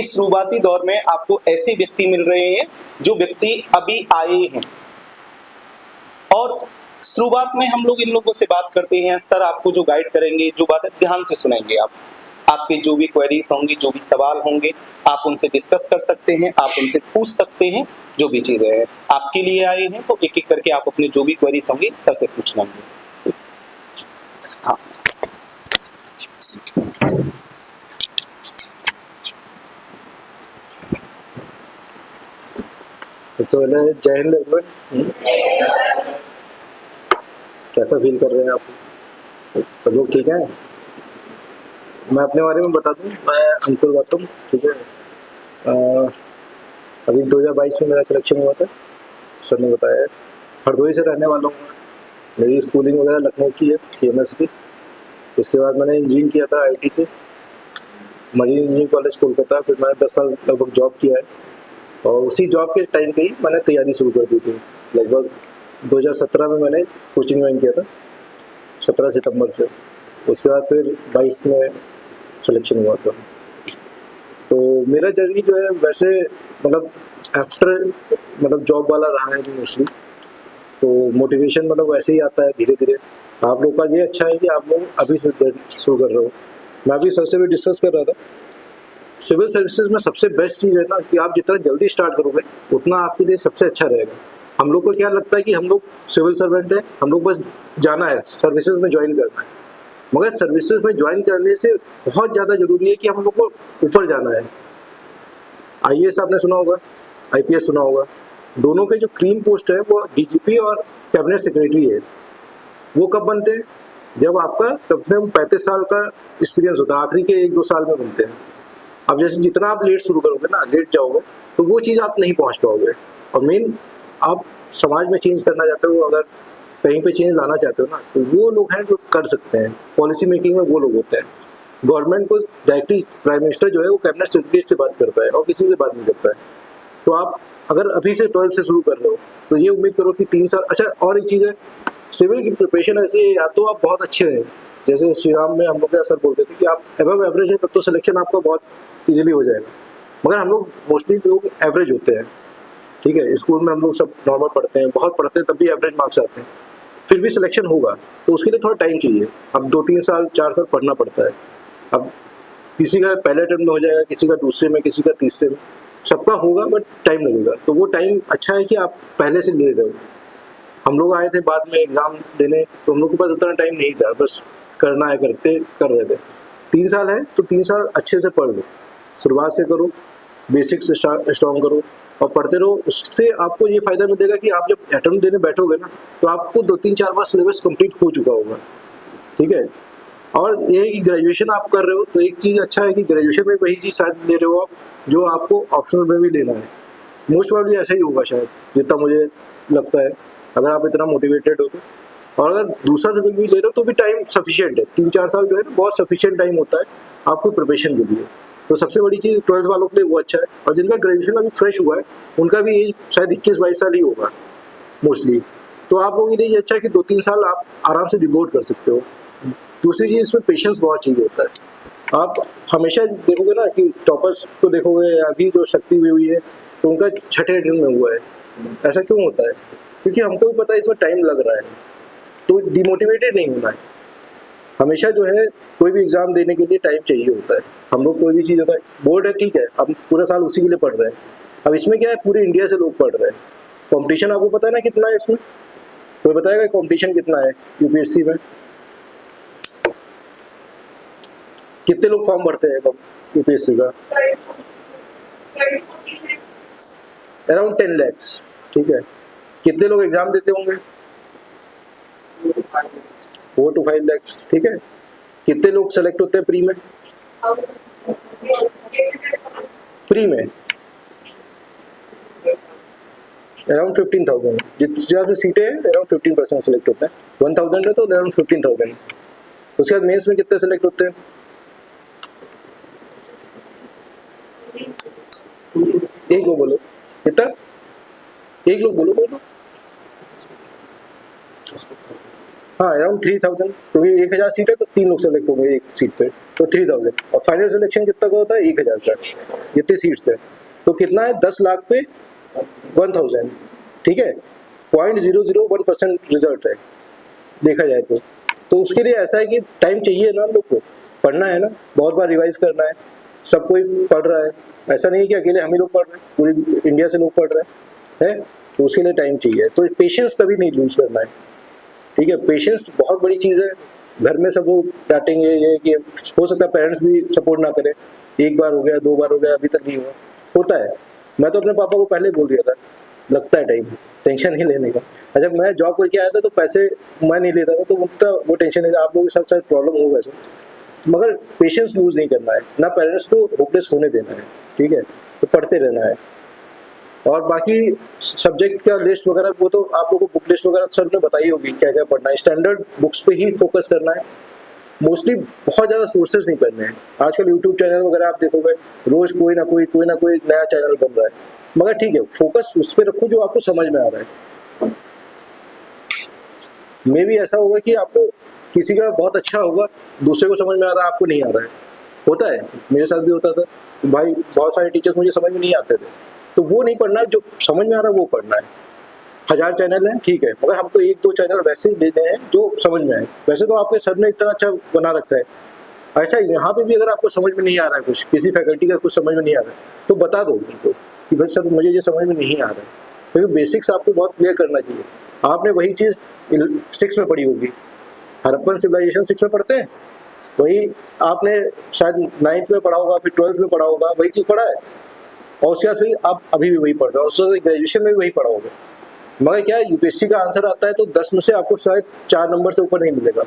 शुरुआती दौर में आपको ऐसे व्यक्ति मिल रहे हैं जो व्यक्ति अभी आए हैं, और शुरुआत में हम लोग इन लोगों से बात करते हैं। सर आपको जो गाइड करेंगे, जो बातें ध्यान से सुनेंगे, आपके जो भी क्वेरीज होंगी, जो भी सवाल होंगे, आप उनसे डिस्कस कर सकते हैं, आप उनसे पूछ सकते हैं। जो भी चीजें हैं आपके लिए आए हैं, तो एक एक करके आप अपने जो भी क्वेरीज होंगी सर से पूछ लेंगे। हाँ, तो जय हिंद एवरीवन। कैसा फील कर रहे हैं आप? सब लोग ठीक है? मैं अपने बारे में बता दूं, मैं अंकुर गौतम, ठीक है। अभी 2022 में मेरा सिलेक्शन हुआ था, सर ने बताया। हरदोई से रहने वाला हूँ मैं। मेरी स्कूलिंग वगैरह लखनऊ की है, CMS की। उसके बाद मैंने इंजीनियरिंग किया था IT से, मरीन इंजीनियरिंग कॉलेज कोलकाता। फिर मैंने 10 साल लगभग जॉब किया है, और उसी जॉब के टाइम पे ही मैंने तैयारी शुरू कर दी थी। लगभग 2017 में मैंने कोचिंग ज्वाइन किया था, 17 सितंबर से। उसके बाद फिर 22 में सिलेक्शन हुआ था। तो मेरा जर्नी जो है वैसे मतलब आफ्टर मतलब जॉब वाला रहा है मोस्टली। तो मोटिवेशन मतलब वैसे ही आता है धीरे धीरे। आप लोग का ये अच्छा है कि आप लोग अभी से शुरू कर रहे हो। मैं अभी सबसे भी डिस्कस कर रहा था, सिविल सर्विसेज में सबसे बेस्ट चीज़ है ना कि आप जितना जल्दी स्टार्ट करोगे उतना आपके लिए सबसे अच्छा रहेगा। हम लोग को क्या लगता है कि हम लोग सिविल सर्वेंट है, हम लोग बस जाना है सर्विसेज में ज्वाइन करना है। मगर सर्विसेज में ज्वाइन करने से बहुत ज़्यादा जरूरी है कि हम लोग को ऊपर जाना है। IAS आपने सुना होगा, IPS सुना होगा। दोनों के जो क्रीम पोस्ट है वो DGP और कैबिनेट सेक्रेटरी है। वो कब बनते हैं? जब आपका कम से कम 35 साल का एक्सपीरियंस होता है, आखिरी के 1-2 साल में बनते हैं। अब जैसे जितना आप लेट शुरू करोगे ना, लेट जाओगे, तो वो चीज़ आप नहीं पहुंच पाओगे। और मेन आप समाज में चेंज करना चाहते हो, अगर कहीं पे चेंज लाना चाहते हो ना, तो वो लोग हैं जो कर सकते हैं। पॉलिसी मेकिंग में वो लोग होते हैं। गवर्नमेंट को डायरेक्टली प्राइम मिनिस्टर जो है वो कैबिनेट सेक्रेटरी से बात करता है और किसी से बात नहीं करता है। तो आप अगर अभी से 12th से शुरू कर रहे हो तो ये उम्मीद करो कि 3 साल। अच्छा, और एक चीज़ है, सिविल की प्रिपरेशन ऐसी है, या तो आप बहुत अच्छे हैं, जैसे श्री राम में हम लोग क्या सर बोलते थे कि आप एबव एवरेज है तब तो सिलेक्शन आपका बहुत इजीली हो जाएगा। मगर हम लोग मोस्टली लोग एवरेज होते हैं, ठीक है। स्कूल में हम लोग सब नॉर्मल पढ़ते हैं, बहुत पढ़ते हैं, तब भी एवरेज मार्क्स आते हैं। फिर भी सिलेक्शन होगा तो उसके लिए थोड़ा टाइम चाहिए। अब 2-3 साल 4 साल पढ़ना पड़ता है। अब किसी का पहले अटेम्प्ट में हो जाएगा, किसी का दूसरे में, किसी का तीसरे में, सबका होगा, बट टाइम लगेगा। तो वो टाइम अच्छा है कि आप पहले से ले रहे हो। हम लोग आए थे बाद में एग्ज़ाम देने, तो हम लोग के पास उतना टाइम नहीं था, बस करना है करते कर रहे थे। 3 साल है तो 3 साल अच्छे से पढ़ लो, शुरुआत से करो, बेसिक्स स्ट्रॉन्ग करो और पढ़ते रहो। उससे आपको ये फ़ायदा मिलेगा कि आप जब अटेम्प्ट देने बैठोगे ना, तो आपको 2-3-4 बार सिलेबस कंप्लीट हो चुका होगा, ठीक है। और ये है कि ग्रेजुएशन आप कर रहे हो, तो एक चीज़ अच्छा है कि ग्रेजुएशन में वही चीज़ शायद ले रहे हो आप जो आपको ऑप्शनल में भी लेना है। मोस्ट प्रॉब्ली ऐसा ही होगा शायद, जितना मुझे लगता है, अगर आप इतना मोटिवेटेड हो तो। और अगर दूसरा सब्जेक्ट भी ले रहे हो तो भी टाइम सफिशिएंट है। 3-4 साल जो है ना, बहुत सफिशिएंट टाइम होता है आपको प्रिपरेशन के लिए। तो सबसे बड़ी चीज़ 12th वालों के लिए वो अच्छा है। और जिनका ग्रेजुएशन अभी फ्रेश हुआ है उनका भी एज शायद 21-22 साल ही होगा मोस्टली। तो आप लोगों के लिए ये अच्छा है कि 2-3 साल आप आराम से डिवोट कर सकते हो। दूसरी चीज़, इसमें पेशेंस बहुत चाहिए होता है। आप हमेशा देखोगे ना कि टॉपर्स को देखोगे, अभी जो शक्ति हुई है तो उनका 6ठे अटेम्प्ट में हुआ है। ऐसा क्यों होता है? क्योंकि हमको भी पता है इसमें टाइम लग रहा है, तो डिमोटिवेटेड नहीं होना है। हमेशा जो है कोई भी एग्ज़ाम देने के लिए टाइम चाहिए होता है। हम लोग कोई भी चीज़ होता है, बोर्ड है ठीक है, अब पूरा साल उसी के लिए पढ़ रहे हैं। अब इसमें क्या है, पूरे इंडिया से लोग पढ़ रहे हैं। कॉम्पिटिशन आपको पता है ना कितना है इसमें? कोई बताएगा कॉम्पिटिशन कितना है UPSC में? कितने लोग फॉर्म भरते हैं UPSC का? अराउंड 10 lakhs, ठीक है। कितने लोग एग्जाम देते होंगे? 4 to 5 lakhs, ठीक है। कितने लोग सेलेक्ट होते हैं प्री में? प्री में अराउंड 15,000। जितनी ज़्यादा सीटें हैं अराउंड 15% सेलेक्ट होता है। 1000 है तो अराउंड 15,000। उसके बाद मेंस में कितने सेलेक्ट होते हैं? एक लोग बोलो कितना? एक लोग बोलो हाँ, अराउंड 3000। तो ये 1000 सीट है तो 3 लोग सेलेक्ट होंगे एक सीट पे। तो 3000, और फाइनल सिलेक्शन कितना का होता है 1000 का। जितनी सीट्स है तो कितना है 10 लाख पे 1000, ठीक है, 0.001% रिजल्ट है देखा जाए तो उसके लिए ऐसा है कि टाइम चाहिए ना, हम लोग को पढ़ना है ना, बहुत बार रिवाइज करना है, सब कोई पढ़ रहा है, ऐसा नहीं है कि अकेले हम ही लोग पढ़ रहे हैं, पूरी इंडिया से लोग पढ़ रहे हैं, तो उसके लिए टाइम चाहिए। तो पेशेंस कभी नहीं लूज करना है, ठीक है, पेशेंस बहुत बड़ी चीज़ है। घर में सब लोग डांटेंगे ये कि हो सकता है पेरेंट्स भी सपोर्ट ना करें, एक बार हो गया 2 बार हो गया अभी तक नहीं हुआ, होता है। मैं तो अपने पापा को पहले बोल दिया था, लगता है टाइम, टेंशन नहीं लेने का। अच्छा मैं जॉब करके आया था तो पैसे मैं नहीं लेता था, तो उतना वो टेंशन नहीं था, आप लोगों के साथ शायद प्रॉब्लम हो वैसे, मगर पेशेंस लूज नहीं करना है ना, पेरेंट्स को होपलेस होने देना है, ठीक है, तो पढ़ते रहना है। और बाकी सब्जेक्ट का लिस्ट वगैरह वो तो आप लोगों को बुक लिस्ट वगैरह सर ने बताई होगी क्या क्या पढ़ना है, स्टैंडर्ड बुक्स पे ही फोकस करना है, मोस्टली बहुत ज़्यादा सोर्सेज नहीं करने हैं। आजकल यूट्यूब चैनल वगैरह आप देखोगे रोज कोई ना कोई नया चैनल बन रहा है, मगर ठीक है फोकस उस पर रखो जो आपको समझ में आ रहा है। मे भी ऐसा होगा कि आपको किसी का बहुत अच्छा होगा, दूसरे को समझ में आ रहा है, आपको नहीं आ रहा है, होता है, मेरे साथ भी होता था भाई, बहुत सारे टीचर्स मुझे समझ में नहीं आते थे, तो वो नहीं पढ़ना, जो समझ में आ रहा है वो पढ़ना है। 1000 चैनल हैं ठीक है, मगर हमको 1-2 चैनल वैसे ही लेने हैं जो समझ में आए। वैसे तो आपके सर ने इतना अच्छा बना रखा है, ऐसा यहाँ पे भी अगर आपको समझ में नहीं आ रहा है, कुछ किसी फैकल्टी का कुछ समझ में नहीं आ रहा है तो बता दो उनको कि भाई सर मुझे ये समझ में नहीं आ रहा है, क्योंकि बेसिक्स आपको बहुत क्लियर करना चाहिए। आपने वही चीज़ 6 में पढ़ी होगी, हड़प्पन सिविलाइजेशन 6 में पढ़ते हैं, वही आपने शायद 9th में पढ़ा होगा, फिर 12th में पढ़ा होगा, वही चीज़ पढ़ा है, और उसके बाद फिर आप अभी भी वही पढ़ रहे हो, उसके बाद ग्रेजुएशन में भी वही पढ़ा होगा। मगर क्या है यूपीएससी का आंसर आता है तो 10 में से आपको शायद 4 नंबर से ऊपर नहीं मिलेगा,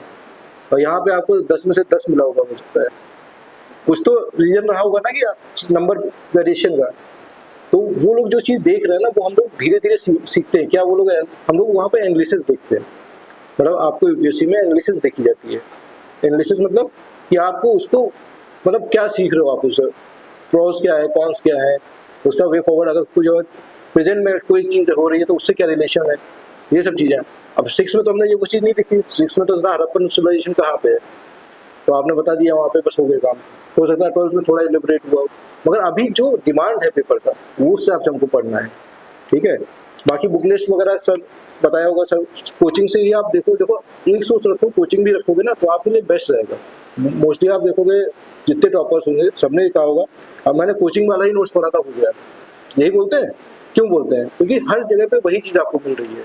और यहाँ पे आपको 10 में से 10 मिला होगा हो सकता है, कुछ तो रीजन रहा होगा ना कि नंबर वेरिएशन का। तो वो लोग जो चीज़ देख रहे हैं ना वो हम लोग धीरे धीरे सीखते हैं, क्या वो लोग, हम लोग वहाँ पे एनालिसिस देखते हैं, मतलब आपको यूपीएससी में एनालिसिस देखी जाती है। एनालिसिस मतलब कि आपको उसको मतलब क्या सीख रहे हो आप, उससे प्रोस क्या है, कॉन्स क्या है, उसका वे फॉरवर्ड, अगर कुछ प्रेजेंट में कोई चीज़ हो रही है तो उससे क्या रिलेशन है, ये सब चीज़ें। अब 6 में तो हमने ये कुछ चीज़ नहीं देखी, 6 में तो हड़प्पन सिविलाइजेशन कहाँ पे है, तो आपने बता दिया वहाँ पे, बस हो गया काम। हो सकता है 12th में थोड़ा इलेबरेट हुआ, मगर अभी जो डिमांड है पेपर का वो उससे आप हमको पढ़ना है, ठीक है। बाकी बुक लिस्ट वगैरह सब बताया होगा सर, कोचिंग से ही आप देखो एक सोच रखो, कोचिंग भी रखोगे ना तो आपके लिए बेस्ट रहेगा। मोस्टली आप देखोगे जितने टॉपर्स होंगे सबने कहा होगा, अब मैंने कोचिंग वाला ही नोट्स पढ़ा था हो गया, यही बोलते हैं। क्यों बोलते हैं? क्योंकि हर जगह पे वही चीज़ आपको मिल रही है,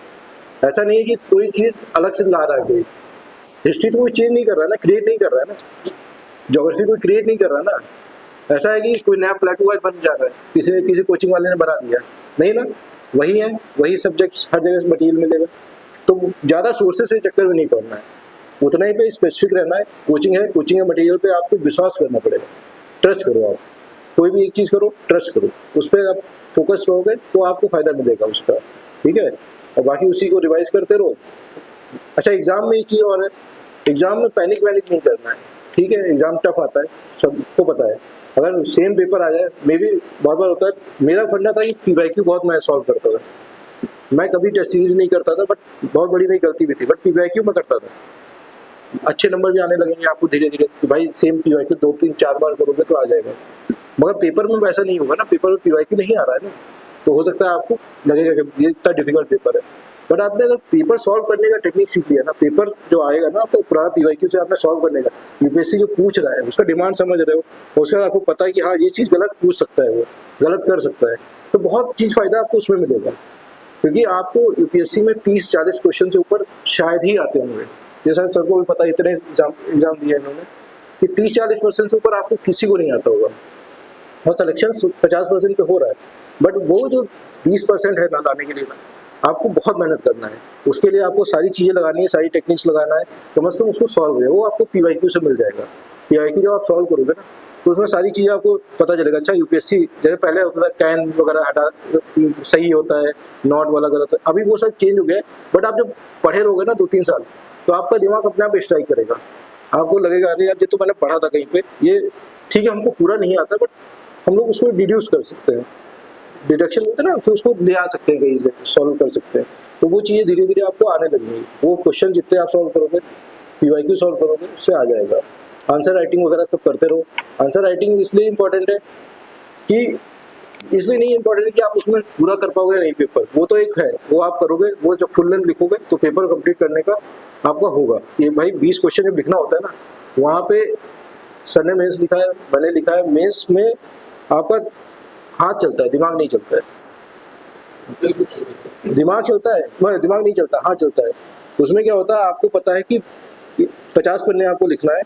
ऐसा नहीं है कि कोई चीज़ अलग से ला रहा है कोई। हिस्ट्री तो कोई चेंज नहीं कर रहा है ना, क्रिएट नहीं कर रहा है ना, ज्योग्राफी कोई क्रिएट नहीं कर रहा है ना, ऐसा है कि कोई नया प्लेटो आज बन जा रहा है, किसी कोचिंग वाले ने बना दिया नहीं ना, वही है, वही सब्जेक्ट्स हर जगह से मटीरियल मिलेगा। तो ज़्यादा सोर्सेस से चक्कर में नहीं पड़ना है, उतना ही पे स्पेसिफिक रहना है। कोचिंग है, कोचिंग के मटीरियल पे आपको विश्वास करना पड़ेगा, ट्रस्ट करो, आप कोई भी एक चीज़ करो ट्रस्ट करो, उस पर आप फोकस रहोगे तो आपको फ़ायदा मिलेगा उसका, ठीक है। और बाकी उसी को रिवाइज करते रहो। अच्छा एग्ज़ाम में एक चीज़ और है, एग्ज़ाम में पैनिक वैनिक नहीं करना है, ठीक है। एग्ज़ाम टफ आता है, सबको पता है, अगर सेम पेपर आ जाए, मे भी बहुत बार होता है, मेरा फंडा था कि पीवाईक्यू बहुत मैं सॉल्व करता था, मैं कभी टेस्ट सीरीज नहीं करता था, बट बहुत बड़ी मेरी गलती भी थी, बट पीवाईक्यू में करता था। अच्छे नंबर भी आने लगेंगे आपको धीरे धीरे कि भाई सेम पीवाईक्यू 2-3-4 बार करोगे तो आ जाएगा, मगर पेपर में वैसा नहीं होगा ना, पेपर में पीवाईक्यू नहीं आ रहा है ना, तो हो सकता है आपको लगेगा कि ये इतना डिफिकल्ट पेपर है, बट आपने अगर पेपर सॉल्व करने का टेक्निक सीख लिया ना, पेपर जो आएगा ना आपका पुराना पीवाईक्यू से आपने सॉल्व करने का, यूपीएससी जो पूछ रहा है उसका डिमांड समझ रहे हो, उसके बाद आपको पता है कि हाँ ये चीज़ गलत पूछ सकता है, वो गलत कर सकता है, तो बहुत चीज़ फ़ायदा आपको उसमें मिलेगा। क्योंकि आपको यूपीएससी में 30-40 क्वेश्चन से ऊपर शायद ही आते होंगे, जैसा सर को भी पता है, इतने एग्जाम दिए इन्होंने कि 30-40% से ऊपर आपको किसी को नहीं आता होगा, और सिलेक्शन 50% पे हो रहा है, बट वो जो 20% है ना लाने के लिए ना आपको बहुत मेहनत करना है, उसके लिए आपको सारी चीज़ें लगानी है, सारी टेक्निक्स लगाना है, कम से कम उसको सॉल्व है, वो आपको पीवाईक्यू से मिल जाएगा। पीवाईक्यू जब आप सॉल्व करोगे ना तो उसमें सारी चीज़ें आपको पता चलेगा। अच्छा यूपीएससी जैसे पहले होता था कैन वगैरह हटा सही होता है, नॉट वाला गलत है, अभी वो सब चेंज हो गया है, बट आप जब पढ़े रहोगे ना 2-3 साल तो आपका दिमाग अपने आप स्ट्राइक करेगा, आपको लगेगा अरे यार ये तो मैंने पढ़ा था कहीं पे, ये ठीक है हमको पूरा नहीं आता, बट हम लोग उसको डिड्यूस कर सकते हैं, डिडक्शन होता है ना, कि उसको ले आ सकते हैं कहीं से, सॉल्व कर सकते हैं, तो वो चीज़ें धीरे धीरे आपको आने लगेंगी। वो क्वेश्चन जितने आप सॉल्व करोगे, पीवाईक्यू सॉल्व करोगे, उससे आ जाएगा। आंसर राइटिंग वगैरह तो करते रहो। आंसर राइटिंग इसलिए इम्पोर्टेंट है कि इसलिए नहीं इम्पोर्टेंट है कि आप उसमें पूरा कर पाओगे नहीं पेपर, वो तो एक है, वो आप करोगे, वो जब फुल लेंथ लिखोगे तो पेपर कंप्लीट करने का आपका होगा। ये भाई 20 क्वेश्चन जब लिखना होता है ना, वहाँ पे सर ने मेंस लिखा है, मैंने लिखा है, मेंस में आपका हाथ चलता है, दिमाग नहीं चलता है। दिमाग चलता है, दिमाग नहीं चलता, हाथ चलता है। उसमें क्या होता है, आपको पता है कि 50 पन्ने आपको लिखना है,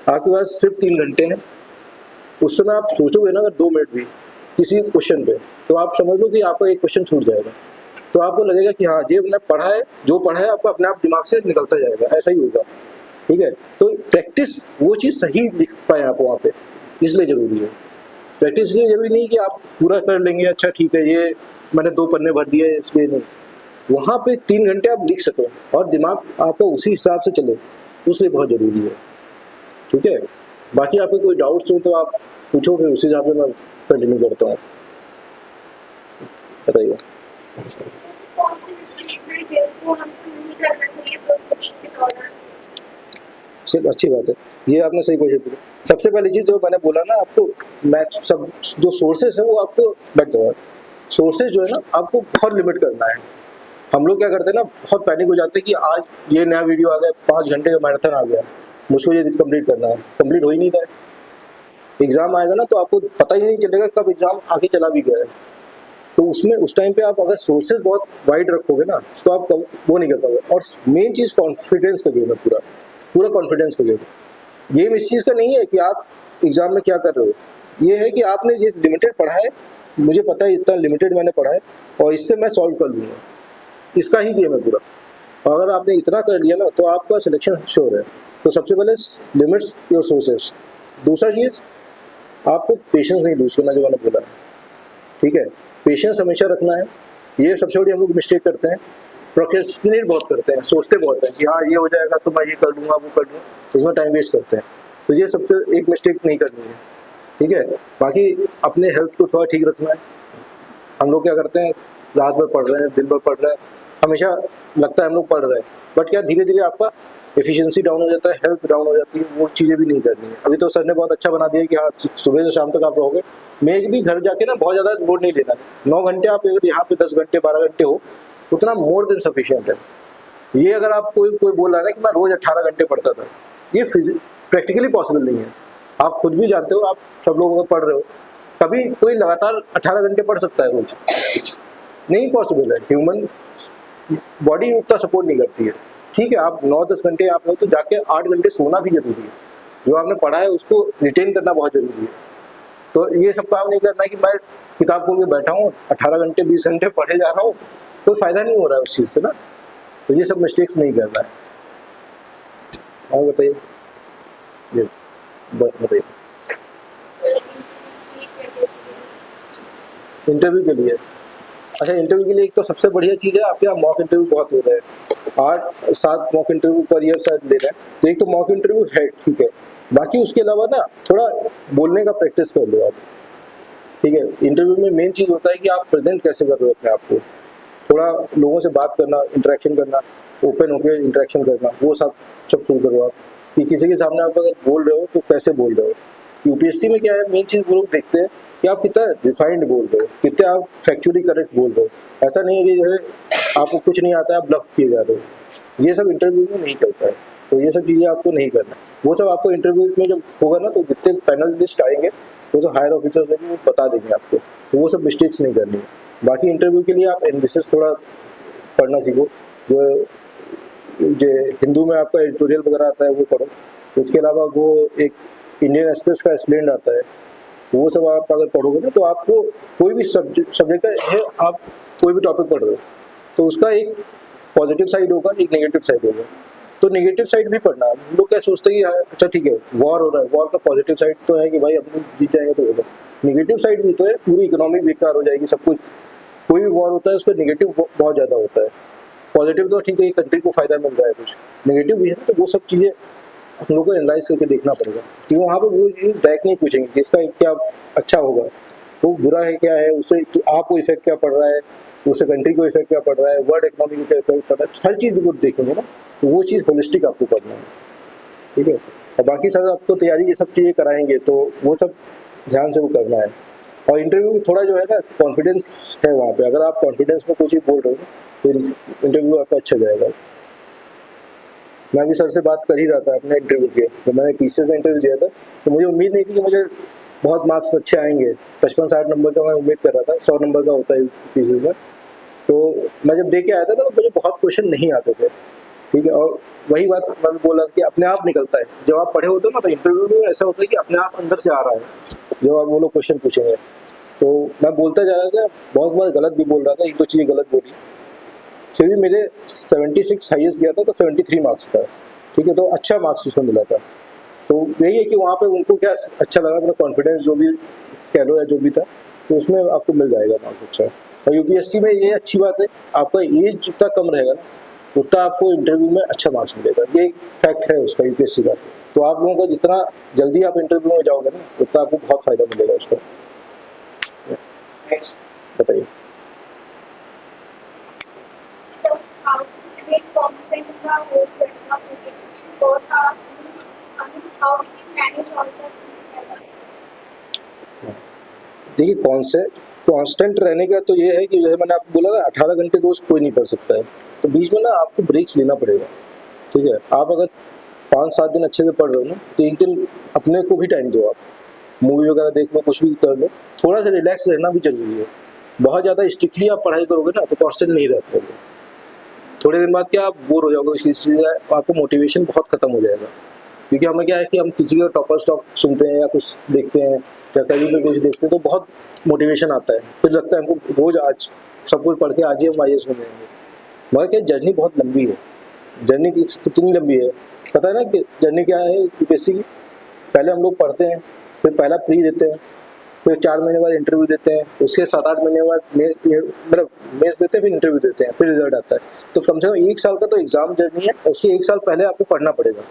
आपके पास सिर्फ 3 घंटे हैं। उस समय आप सोचोगे ना अगर 2 मिनट भी किसी क्वेश्चन पे, तो आप समझ लो कि आपका एक क्वेश्चन छूट जाएगा। तो आपको लगेगा कि हाँ ये मैंने पढ़ा है, जो पढ़ा है आपको अपने आप दिमाग से निकलता जाएगा, ऐसा ही होगा। ठीक है, तो प्रैक्टिस वो चीज़ सही लिख पाए आप वहाँ पे, इसलिए जरूरी है। प्रैक्टिस इसलिए जरूरी नहीं कि आप पूरा कर लेंगे, अच्छा ठीक है ये मैंने 2 पन्ने भर दिए इसलिए नहीं, वहाँ पे 3 घंटे आप लिख सको और दिमाग आपका उसी हिसाब से चले, उसलिए बहुत जरूरी है। ठीक है, बाकी आपके कोई डाउट्स हो तो आप पूछो, फिर उसी हिसाब से मैं कंटिन्यू करता हूँ। बताइए। कौन सी मिस्टेक्स हैं जिनको हमको नहीं करना चाहिए प्रोफेशन के दौरान? सिर्फ अच्छी बात है, ये आपने सही क्वेश्चन पूछा। सबसे पहली चीज़ जो मैंने बोला ना, आपको मैक्स सब जो सोर्सेस है वो आपको बैठ जाओ। सोर्सेज जो है ना आपको बहुत लिमिट करना है। हम लोग क्या करते हैं ना, बहुत पैनिक हो जाते हैं कि आज ये नया वीडियो आ गया, 5 घंटे का मैराथन आ गया, मुझको ये कंप्लीट करना है, कंप्लीट हो ही नहीं रहा है। एग्जाम आएगा ना तो आपको पता ही नहीं चलेगा कब एग्जाम आगे चला भी गया है। तो उसमें उस टाइम पे आप अगर सोर्सेज बहुत वाइड रखोगे ना तो आप वो नहीं कर पाओगे। और मेन चीज़ कॉन्फिडेंस का गेम है, पूरा पूरा कॉन्फिडेंस का गेम। गेम इस चीज़ का नहीं है कि आप एग्जाम में क्या कर रहे हो, ये है कि आपने ये लिमिटेड पढ़ा है, मुझे पता है इतना लिमिटेड मैंने पढ़ा है और इससे मैं सॉल्व कर लूँगा, इसका ही गेम है पूरा। और अगर आपने इतना कर लिया ना तो आपका सिलेक्शन श्योर है। तो सबसे पहले लिमिट्स योर सोर्सेस। दूसरा चीज़, आपको पेशेंस नहीं लूज करना, जो मैंने बोला है। ठीक है, पेशेंस हमेशा रखना है। ये सबसे बड़ी हम लोग मिस्टेक करते हैं, प्रोक्रेस्टिनेट बहुत करते हैं, सोचते बहुत हैं कि हाँ ये हो जाएगा तो मैं ये कर लूँगा वो कर लूँगा, उसमें टाइम वेस्ट करते हैं। तो ये सबसे एक मिस्टेक नहीं करनी है। ठीक है, बाकी अपने हेल्थ को थोड़ा ठीक रखना है। हम लोग क्या करते हैं, रात भर पढ़ रहे हैं, दिन भर पढ़ रहे हैं, हमेशा लगता है हम लोग पढ़ रहे हैं, बट क्या धीरे धीरे आपका एफिशिएंसी डाउन हो जाता है, हेल्थ डाउन हो जाती है। वो चीज़ें भी नहीं करनी है। अभी तो सर ने बहुत अच्छा बना दिया कि हाँ सुबह से शाम तक आप रहोगे। मैं भी घर जाके ना बहुत ज़्यादा लोड नहीं लेना। 9 घंटे आप अगर यहाँ पे 10 घंटे 12 घंटे हो, उतना मोर देन सफिशिएंट है। ये अगर आप कोई बोल रहा है ना कि मैं रोज़ 18 घंटे पढ़ता था, ये प्रैक्टिकली पॉसिबल नहीं है। आप खुद भी जानते हो, आप सब लोग अगर पढ़ रहे हो, कभी कोई लगातार 18 घंटे पढ़ सकता है रोज? नहीं पॉसिबल है। ह्यूमन बॉडी उतना सपोर्ट नहीं करती है। ठीक है, आप 9-10 घंटे आप हो तो जाके 8 घंटे सोना भी जरूरी है। जो आपने पढ़ा है उसको रिटेन करना बहुत जरूरी है। तो ये सब काम नहीं करना है कि मैं किताब खोल के बैठा हूँ 18 घंटे 20 घंटे पढ़े जा रहा हूँ, कोई फायदा नहीं हो रहा है उस चीज़ से ना। तो ये सब मिस्टेक्स नहीं करना है। और बताइए, ये बताइए। इंटरव्यू के लिए, अच्छा इंटरव्यू के लिए एक तो सबसे बढ़िया चीज़ है, आपके यहाँ मॉक इंटरव्यू बहुत हो रहे हैं। 8-7 मॉक इंटरव्यू पर ईयर शायद दे रहे हैं। तो एक तो मॉक इंटरव्यू है, ठीक है। बाकी उसके अलावा ना थोड़ा बोलने का प्रैक्टिस कर लो आप। ठीक है, इंटरव्यू में मेन चीज़ होता है कि आप प्रेजेंट कैसे कर रहे हो अपने आप को। थोड़ा लोगों से बात करना, इंटरेक्शन करना, ओपन होकर इंटरेक्शन करना, वो सब शुरू करो आप। कि किसी के सामने आप अगर बोल रहे हो तो कैसे बोल रहे हो। यूपीएससी में क्या है, मेन चीज़ वो लोग देखते हैं कि आप कितना रिफाइंड बोल रहे हो, कितने आप फैक्चुअली करेक्ट बोल रहे हो। ऐसा नहीं है कि जैसे आपको कुछ नहीं आता है आप ब्लफ किए जा रहे हो। ये सब इंटरव्यू में नहीं चलता है। तो ये सब चीज़ें आपको नहीं करना। वो सब आपको इंटरव्यू में जब होगा ना तो जितने पैनलिस्ट आएंगे वो जो हायर ऑफिसर्स हैं वो बता देंगे आपको। तो वो सब मिस्टेक्स नहीं करनी है। बाकी इंटरव्यू के लिए आप एनालिसिस थोड़ा पढ़ना सीखो। जो हिंदू में आपका एडिटोरियल वगैरह आता है वो पढ़ो। उसके अलावा वो एक इंडियन एक्सप्रेस का एक्सप्लेन्ड आता है, वो सब आप अगर पढ़ोगे ना तो आपको कोई भी सब्जेक्ट का है, आप कोई भी टॉपिक पढ़ रहे हो तो उसका एक पॉजिटिव साइड होगा, एक नेगेटिव साइड होगा। तो नेगेटिव साइड भी पढ़ना। लोग क्या सोचते हैं कि अच्छा ठीक है वॉर हो रहा है, वॉर का पॉजिटिव साइड तो है कि भाई अपने जीत जाएंगे तो होगा। नेगेटिव साइड भी तो है, पूरी इकोनॉमी बेकार हो जाएगी, सब कुछ। कोई भी वॉर होता है उसका नेगेटिव बहुत ज़्यादा होता है। पॉजिटिव तो ठीक है कंट्री को फायदा मिल रहा है, कुछ नेगेटिव भी है। तो वो सब चीज़ें हम लोग को एनालाइज करके देखना पड़ेगा कि वहाँ पे वो चीज़ डायरेक्ट नहीं पूछेंगे कि इसका क्या अच्छा होगा, वो बुरा है क्या है, उससे आपको इफेक्ट क्या पड़ रहा है, उससे कंट्री को इफेक्ट क्या पड़ रहा है, वर्ल्ड इकोनॉमी को क्या इफेक्ट पड़ रहा है, हर चीज़ को देखेंगे ना। तो वो चीज़ होलिस्टिक आपको करना है। ठीक है, और बाकी सर आपको तैयारी ये सब चीज़ें कराएंगे, तो वो सब ध्यान से वो करना है। और इंटरव्यू में थोड़ा जो है ना कॉन्फिडेंस है वहाँ पे, अगर आप कॉन्फिडेंस में कुछ ही बोल रहे हो तो इंटरव्यू आपका अच्छा जाएगा। मैं भी सर से बात कर ही रहा था अपने इंटरव्यू के, जब मैंने पीसीएस में इंटरव्यू दिया था तो मुझे उम्मीद नहीं थी कि मुझे बहुत मार्क्स अच्छे आएंगे। 55-60 नंबर का मैं उम्मीद कर रहा था, 100 नंबर का होता है पीसीएस में। तो मैं जब दे के आया था ना तो मुझे बहुत क्वेश्चन नहीं आते थे, ठीक है। और वही बात मैं बोल रहा था कि अपने आप निकलता है, जब आप पढ़े होते हो ना तो इंटरव्यू में ऐसा होता है कि अपने आप अंदर से आ रहा है जब आप वो लोग क्वेश्चन पूछेंगे। तो मैं बोलता जा रहा था, बहुत बार गलत भी बोल रहा था, एक दो चीज़ें गलत बोली, फिर भी मेरे 76 हाईएस्ट गया था तो 73 मार्क्स था, ठीक है। तो अच्छा मार्क्स उसमें मिला था। तो यही है कि वहाँ पे उनको क्या अच्छा लगा, मेरा कॉन्फिडेंस जो भी कह लो या जो भी था, तो उसमें आपको मिल जाएगा मार्क्स अच्छा। और यूपीएससी में ये अच्छी बात है, आपका एज जितना कम रहेगा ना उतना आपको इंटरव्यू में अच्छा मार्क्स मिलेगा, ये एक फैक्ट है उसका यूपीएससी का। तो आप लोगों को जितना जल्दी आप इंटरव्यू में जाओगे ना उतना आपको बहुत फायदा मिलेगा उसका। बताइए। So, how to remain constant in the whole journey of physics? What are how we can manage all the things as देखिए कांस्टेंट रहने का तो ये है कि जैसे मैंने आपको बोला ना 18 घंटे रोज कोई नहीं पढ़ सकता है, तो बीच में ना आपको ब्रेक्स लेना पड़ेगा, ठीक है। आप अगर 5-7 दिन अच्छे से पढ़ रहे हो ना तो एक दिन अपने को भी टाइम दो, आप मूवी वगैरह देख लो, कुछ भी कर लो, थोड़ा सा रिलैक्स रहना भी जरूरी है। बहुत ज़्यादा स्ट्रिक्टली आप पढ़ाई करोगे ना तो कांस्टेंट नहीं रह पाओगे, थोड़े दिन बाद क्या आप बोर हो जाओगे, इस चीज़ से आपको मोटिवेशन बहुत खत्म हो जाएगा। क्योंकि हमें क्या है कि हम किसी का टॉपर स्टॉक सुनते हैं या कुछ देखते हैं या कहीं पे कुछ देखते हैं तो बहुत मोटिवेशन आता है, फिर लगता है हमको रोज आज सब कुछ पढ़ के आज ही हम आईएएस बन जाएंगे। मगर क्या जर्नी बहुत लंबी है, जर्नी कितनी लंबी है पता है ना कि जर्नी क्या है यूपीएससी की। पहले हम लोग पढ़ते हैं, फिर पहला प्री देते हैं, फिर 4 महीने बाद इंटरव्यू देते हैं, उसके 7-8 महीने बाद मतलब मेंस देते हैं, फिर इंटरव्यू देते हैं, फिर रिजल्ट आता है। तो कम से कम 1 साल का तो एग्जाम जर्नी है, उसके 1 साल पहले आपको पढ़ना पड़ेगा,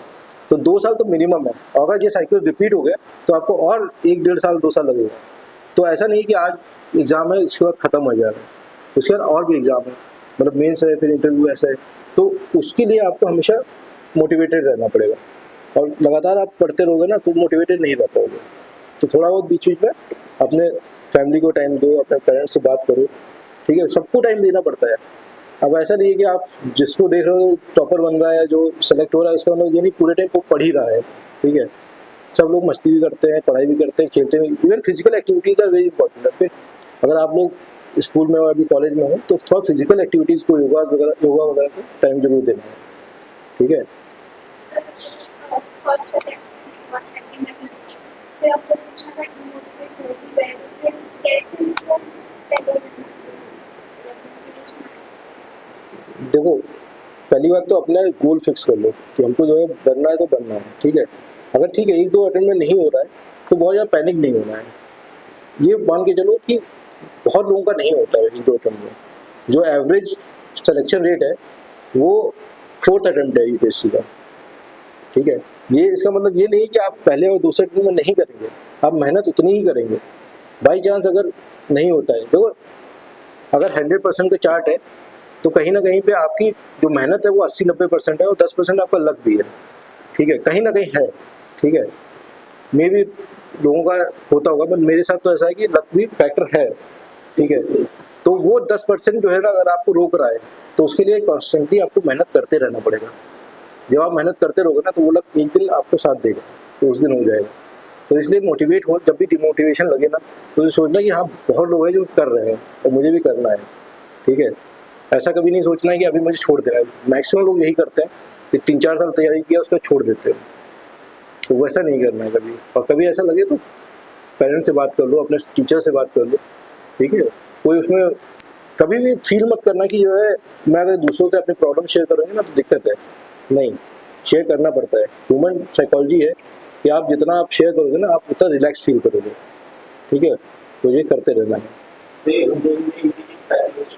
तो 2 साल तो मिनिमम है। और अगर ये साइकिल रिपीट हो गया तो आपको और 1-1.5 साल 2 साल लगेगा। तो ऐसा नहीं कि आज एग्जाम है इसके बाद खत्म हो जाएगा, उसके बाद और भी एग्जाम है, मतलब मेंस है फिर इंटरव्यू ऐसा है। तो उसके लिए आपको हमेशा मोटिवेटेड रहना पड़ेगा, और लगातार आप पढ़ते रहोगे ना तो मोटिवेटेड नहीं रह पाओगे। तो थोड़ा बहुत बीच बीच में अपने फैमिली को टाइम दो, अपने पेरेंट्स से बात करो, ठीक है। सबको टाइम देना पड़ता है। अब ऐसा नहीं है कि आप जिसको देख रहे हो टॉपर बन रहा है, जो सेलेक्ट हो रहा है, उसका मतलब ये नहीं पूरे टाइम वो पढ़ ही रहा है, ठीक है। सब लोग मस्ती भी करते हैं, पढ़ाई भी करते हैं, खेलते हैं, even physical activities are very important. Okay, अगर आप लोग स्कूल में हो अभी कॉलेज में हो तो थोड़ा फिजिकल एक्टिविटीज़ को योगा वगैरह को टाइम जरूर देना है, ठीक है। फर्स्ट अटेम्प्ट सेकंड अटेम्प्ट फिर आपको पूछना था डिमोटिवेट हो गए तो फिर कैसे उसको टैकल करना है? देखो पहली बात तो अपना गोल फिक्स कर लो कि हमको जो है बनना है तो बनना है, ठीक है। अगर ठीक है 1-2 अटेम्प्ट में नहीं हो रहा है तो बहुत ज़्यादा पैनिक नहीं होना है। ये मान के चलो कि बहुत लोगों का नहीं होता है 1-2 अटेम्प्ट में। जो एवरेज सिलेक्शन रेट है वो 4th अटेम्प्ट है यूपीएससी का, ठीक है। ये इसका मतलब ये नहीं कि आप पहले और दूसरे अटेम्प्ट में नहीं करेंगे, आप मेहनत उतनी ही करेंगे। बाई चांस अगर नहीं होता है, देखो अगर 100% का चार्ट है तो कहीं ना कहीं पे आपकी जो मेहनत है वो 80-90% है और 10% आपका लक भी है, ठीक है, कहीं ना कहीं है, ठीक है। मे भी लोगों का होता होगा बट मेरे साथ तो ऐसा है कि लक भी फैक्टर है, ठीक है। तो वो 10% जो है ना अगर आपको रोक रहा है तो उसके लिए कॉन्स्टेंटली आपको मेहनत करते रहना पड़ेगा। जब आप मेहनत करते रहोगे ना तो वो लक एक दिन आपको साथ देगा, तो उस दिन हो जाएगा। तो इसलिए मोटिवेट हो, जब भी डिमोटिवेशन लगे ना तो ये सोचना कि हाँ बहुत लोग हैं जो कर रहे हैं और मुझे भी करना है, ठीक है। ऐसा कभी नहीं सोचना है कि अभी मुझे छोड़ देना है। मैक्सिमम लोग यही करते हैं कि 3-4 साल तैयारी किया उसका छोड़ देते हैं, तो वैसा नहीं करना है कभी। और कभी ऐसा लगे तो पेरेंट्स से बात कर लो, अपने टीचर से बात कर लो, ठीक है। कोई उसमें कभी भी फील मत करना कि जो है मैं अगर दूसरों से अपनी प्रॉब्लम शेयर करूँगी ना तो दिक्कत है, नहीं, शेयर करना पड़ता है। ह्यूमन साइकोलॉजी है कि आप जितना आप शेयर करोगे ना आप उतना रिलैक्स फील करोगे, ठीक है। तो ये करते रहना है।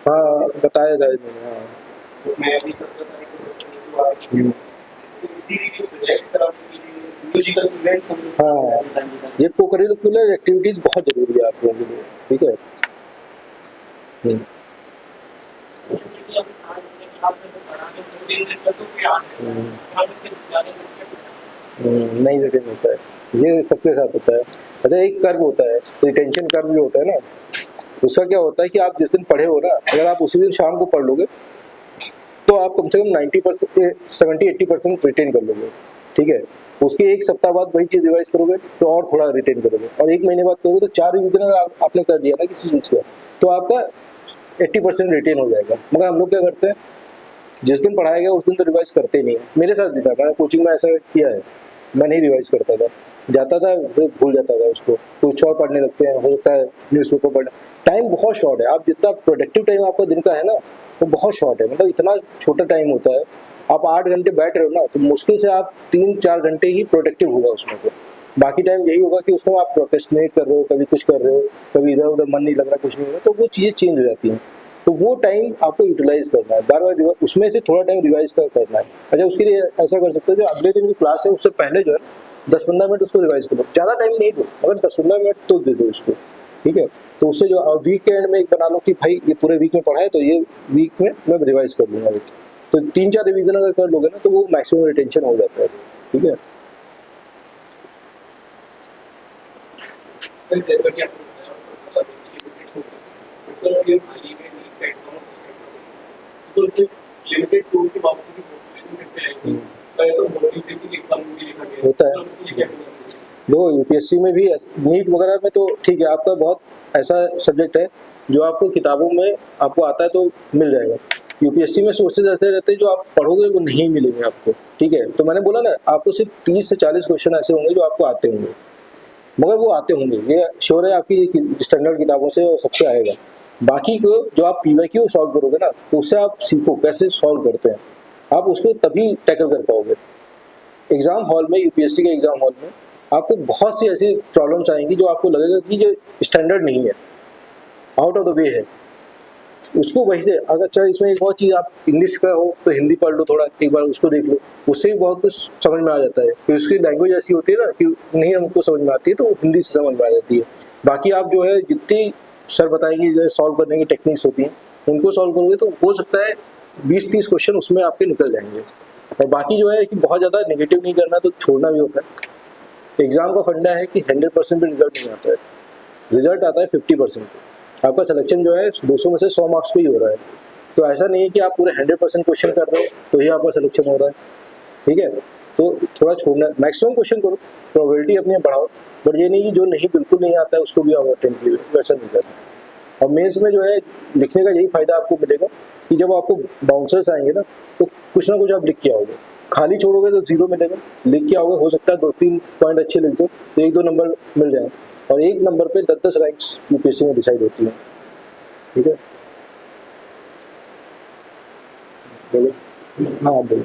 हाँ बताया था मैंने, हाँ इसमें अभी 17 तारीख को हाँ ये कोकरिकुलर एक्टिविटीज बहुत जरूरी है आप लोगों के लिए, ठीक है। नहीं रिटेन होता है, ये सबके साथ होता है। अच्छा, एक कर्व होता है, रिटेंशन कर्व जो होता है ना, उसका क्या होता है कि आप जिस दिन पढ़े हो ना, अगर आप उसी दिन शाम को पढ़ लोगे तो आप कम से कम 90% 70-80% रिटेन कर लोगे, ठीक है। उसके एक सप्ताह बाद वही चीज़ रिवाइज करोगे तो और थोड़ा रिटेन करोगे, और एक महीने बाद करोगे तो 4 रिविजन अगर आपने कर दिया ना किसी चीज़ का, तो आपका 80% रिटेन हो जाएगा। मगर हम लोग क्या करते हैं, जिस दिन पढ़ाया गया उस दिन तो रिवाइज करते नहीं है। मेरे साथ भी था, मैंने कोचिंग में ऐसा किया है, मैं नहीं रिवाइज करता था, जाता था फिर भूल जाता था उसको, कुछ और पढ़ने लगते हैं, होता है न्यूज़पेपर पढ़ना। टाइम बहुत शॉर्ट है, आप जितना प्रोडक्टिव टाइम आपका दिन का है ना वो बहुत शॉर्ट है, मतलब इतना छोटा टाइम होता है। आप 8 घंटे बैठ रहे हो ना, तो मुश्किल से आप 3-4 घंटे ही प्रोडक्टिव होगा उसमें, तो बाकी टाइम यही होगा कि उसमें आप प्रोक्रेस्टिनेट कर रहे हो, कभी कुछ कर रहे हो, कभी इधर उधर मन नहीं लग रहा, कुछ नहीं हो रहा, तो वो चीज़ें चेंज हो जाती हैं। तो वो टाइम आपको यूटिलाइज करना है, बार बार उसमें से थोड़ा टाइम रिवाइज करना है। अच्छा, उसके लिए ऐसा कर सकते हो, जो अगले दिन की क्लास है उससे पहले जो है 10-15 मिनट उसको रिवाइज करो, ज़्यादा टाइम नहीं दो, मगर 10-15 मिनट तो दे दो उसको, ठीक है। तो उससे जो वीक के एंड में एक बना लो कि भाई ये पूरे वीक में पढ़ा है तो ये वीक में मैं रिवाइज कर लूँगा, तो 3-4 रिवीजन अगर कर लोगे ना तो वो मैक्सिमम रिटेंशन हो जाता है, ठीक है। होता है, देखो यूपीएससी में भी नीट वगैरह में तो ठीक है, आपका बहुत ऐसा सब्जेक्ट है जो आपको किताबों में आपको आता है तो मिल जाएगा। यूपीएससी में सोर्सेज ऐसे रहते हैं जो आप पढ़ोगे वो नहीं मिलेंगे आपको, ठीक है। तो मैंने बोला ना, आपको सिर्फ 30 से 40 क्वेश्चन ऐसे होंगे जो आपको आते होंगे, मगर वो आते होंगे, ये श्योर है, आपकी स्टैंडर्ड किताबों से और सबसे आएगा। बाकी को जो आप पीवाईक्यू सॉल्व करोगे ना, तो उससे आप सीखो कैसे सॉल्व करते हैं, आप उसको तभी टैकल कर पाओगे। एग्जाम हॉल में, यूपीएससी के एग्जाम हॉल में आपको बहुत सी ऐसी प्रॉब्लम्स आएंगी जो आपको लगेगा कि जो स्टैंडर्ड नहीं है, आउट ऑफ द वे है, उसको वही से अगर चाहे इसमें एक और चीज़, आप इंग्लिश का हो तो हिंदी पढ़ लो, थोड़ा एक बार उसको देख लो, उससे भी बहुत कुछ समझ में आ जाता है। फिर उसकी लैंग्वेज ऐसी होती है ना कि नहीं हमको समझ में आती है तो हिंदी से समझ में आ जाती है। बाकी आप जो है जितनी सर बताएंगे जो सॉल्व करने की टेक्निक्स होती हैं उनको सॉल्व करोगे तो हो सकता है 20-30 क्वेश्चन उसमें आपके निकल जाएंगे। और बाकी जो है कि बहुत ज़्यादा नेगेटिव नहीं करना, तो छोड़ना भी होता है। एग्जाम का फंडा है कि 100% पे रिजल्ट नहीं आता है, रिजल्ट आता है 50% पे। आपका सिलेक्शन जो है 200 में से 100 मार्क्स पे ही हो रहा है, तो ऐसा नहीं है कि आप पूरे 100% क्वेश्चन कर रहे हो तो ही आपका सिलेक्शन हो रहा है, ठीक है। तो थोड़ा छोड़ना, मैक्सिमम क्वेश्चन करो, प्रोबेबिलिटी अपनी बढ़ाओ, बट ये नहीं कि जो नहीं बिल्कुल नहीं आता है उसको भी आप अटेम्प्ट कीजिए, वैसा नहीं करना। और मेंस में जो है लिखने का यही फायदा आपको मिलेगा कि जब आपको बाउंसर्स आएंगे ना तो कुछ ना कुछ आप लिख के आओगे, खाली छोड़ोगे तो 0 मिलेगा, लिख के आओगे हो सकता है 2-3 पॉइंट अच्छे लिख दो तो 1-2 नंबर मिल जाए, और एक नंबर पे 10-10 रैंक्स यूपीएससी में डिसाइड होती है, ठीक है। बोलो। हाँ बोलो।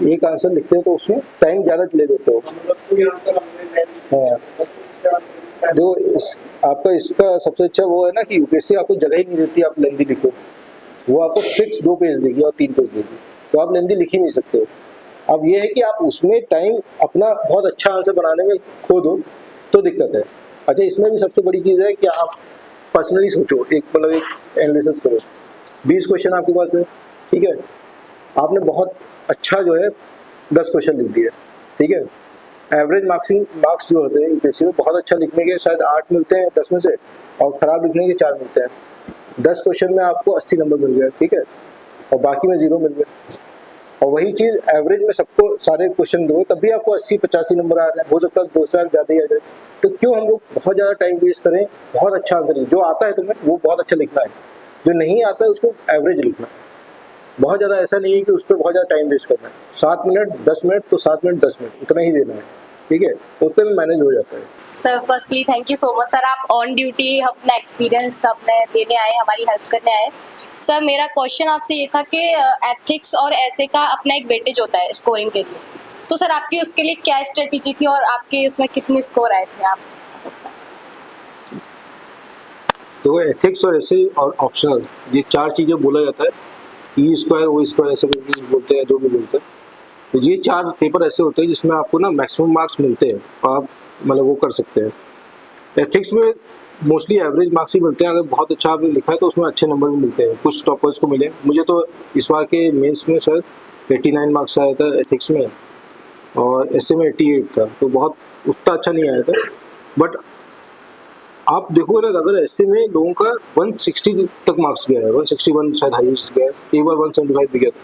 एक आंसर लिखते हो तो उसमें टाइम ज़्यादा ले लेते हो। हाँ, देखो आपका इसका सबसे अच्छा वो है ना कि यूपीएससी आपको जगह ही नहीं देती आप लेंदी लिखो, वो आपको फिक्स 2 पेज देगी और 3 पेज देगी, तो आप लेंदी लिख ही नहीं सकते हो। अब ये है कि आप उसमें टाइम अपना बहुत अच्छा आंसर बनाने में खो दो तो दिक्कत है। अच्छा, इसमें भी सबसे बड़ी चीज़ है कि आप पर्सनली सोचो, एक मतलब एक एनालिसिस करो। 20 क्वेश्चन आपके पास है, ठीक है, आपने बहुत अच्छा जो है 10 क्वेश्चन लिख दिए, ठीक है। एवरेज मार्क्स जो होते हैं यूपीएससी में, बहुत अच्छा लिखने के शायद 8 मिलते हैं 10 में से, और ख़राब लिखने के 4 मिलते हैं। 10 क्वेश्चन में आपको 80 नंबर मिल गया, ठीक है, और बाकी में 0 मिल गया। और वही चीज़ एवरेज में सबको सारे क्वेश्चन दो तब भी आपको 80-85 नंबर आ रहे हैं, हो सकता है 2 साल ज़्यादा ही आ जाए। तो क्यों हम लोग बहुत ज़्यादा टाइम वेस्ट करें, बहुत अच्छा आंसर लिखें, जो आता है तुम्हें वो बहुत अच्छा लिखना है, जो नहीं आता है उसको एवरेज लिखना है। बहुत ज़्यादा ऐसा नहीं है कि उस पर बहुत ज़्यादा टाइम वेस्ट करना है, 7 मिनट 10 मिनट तो 7 मिनट 10 मिनट उतना ही देना है, ठीक है, उतने में मैनेज हो जाता है। Sir firstly thank you so much sir, आप ऑन ड्यूटी अपना एक्सपीरियंस अपने देने आए, हमारी हेल्प करने आए। सर मेरा क्वेश्चन आपसे ये था कि एथिक्स और ऐसे का अपना एक वेटेज होता है स्कोरिंग के लिए, तो सर आपकी उसके लिए क्या स्ट्रेटेजी थी और आपके उसमें कितने स्कोर आए थे आप? तो एथिक्स और ऐसे और ऑप्शनल, ये 4 चीज़ें बोला जाता है, E² O² ऐसे करके बोलते हैं, जो भी बोलते हैं। तो ये 4 पेपर ऐसे होते हैं जिसमें आपको ना मैक्सिमम मार्क्स मिलते हैं और आप मतलब वो कर सकते हैं। एथिक्स में मोस्टली एवरेज मार्क्स ही मिलते हैं। अगर बहुत अच्छा आपने लिखा है तो उसमें अच्छे नंबर भी मिलते हैं, कुछ टॉपर्स को मिले। मुझे तो इस बार के मेंस में सर 89 मार्क्स आया था एथिक्स में, और ऐसे में 88 था, तो बहुत उतना अच्छा नहीं आया था। बट आप देखोगे ना, अगर ऐसे में लोगों का 160 तक मार्क्स गया है, 161 शायद हाईएस्ट गया है, एक बार 175 भी गया था,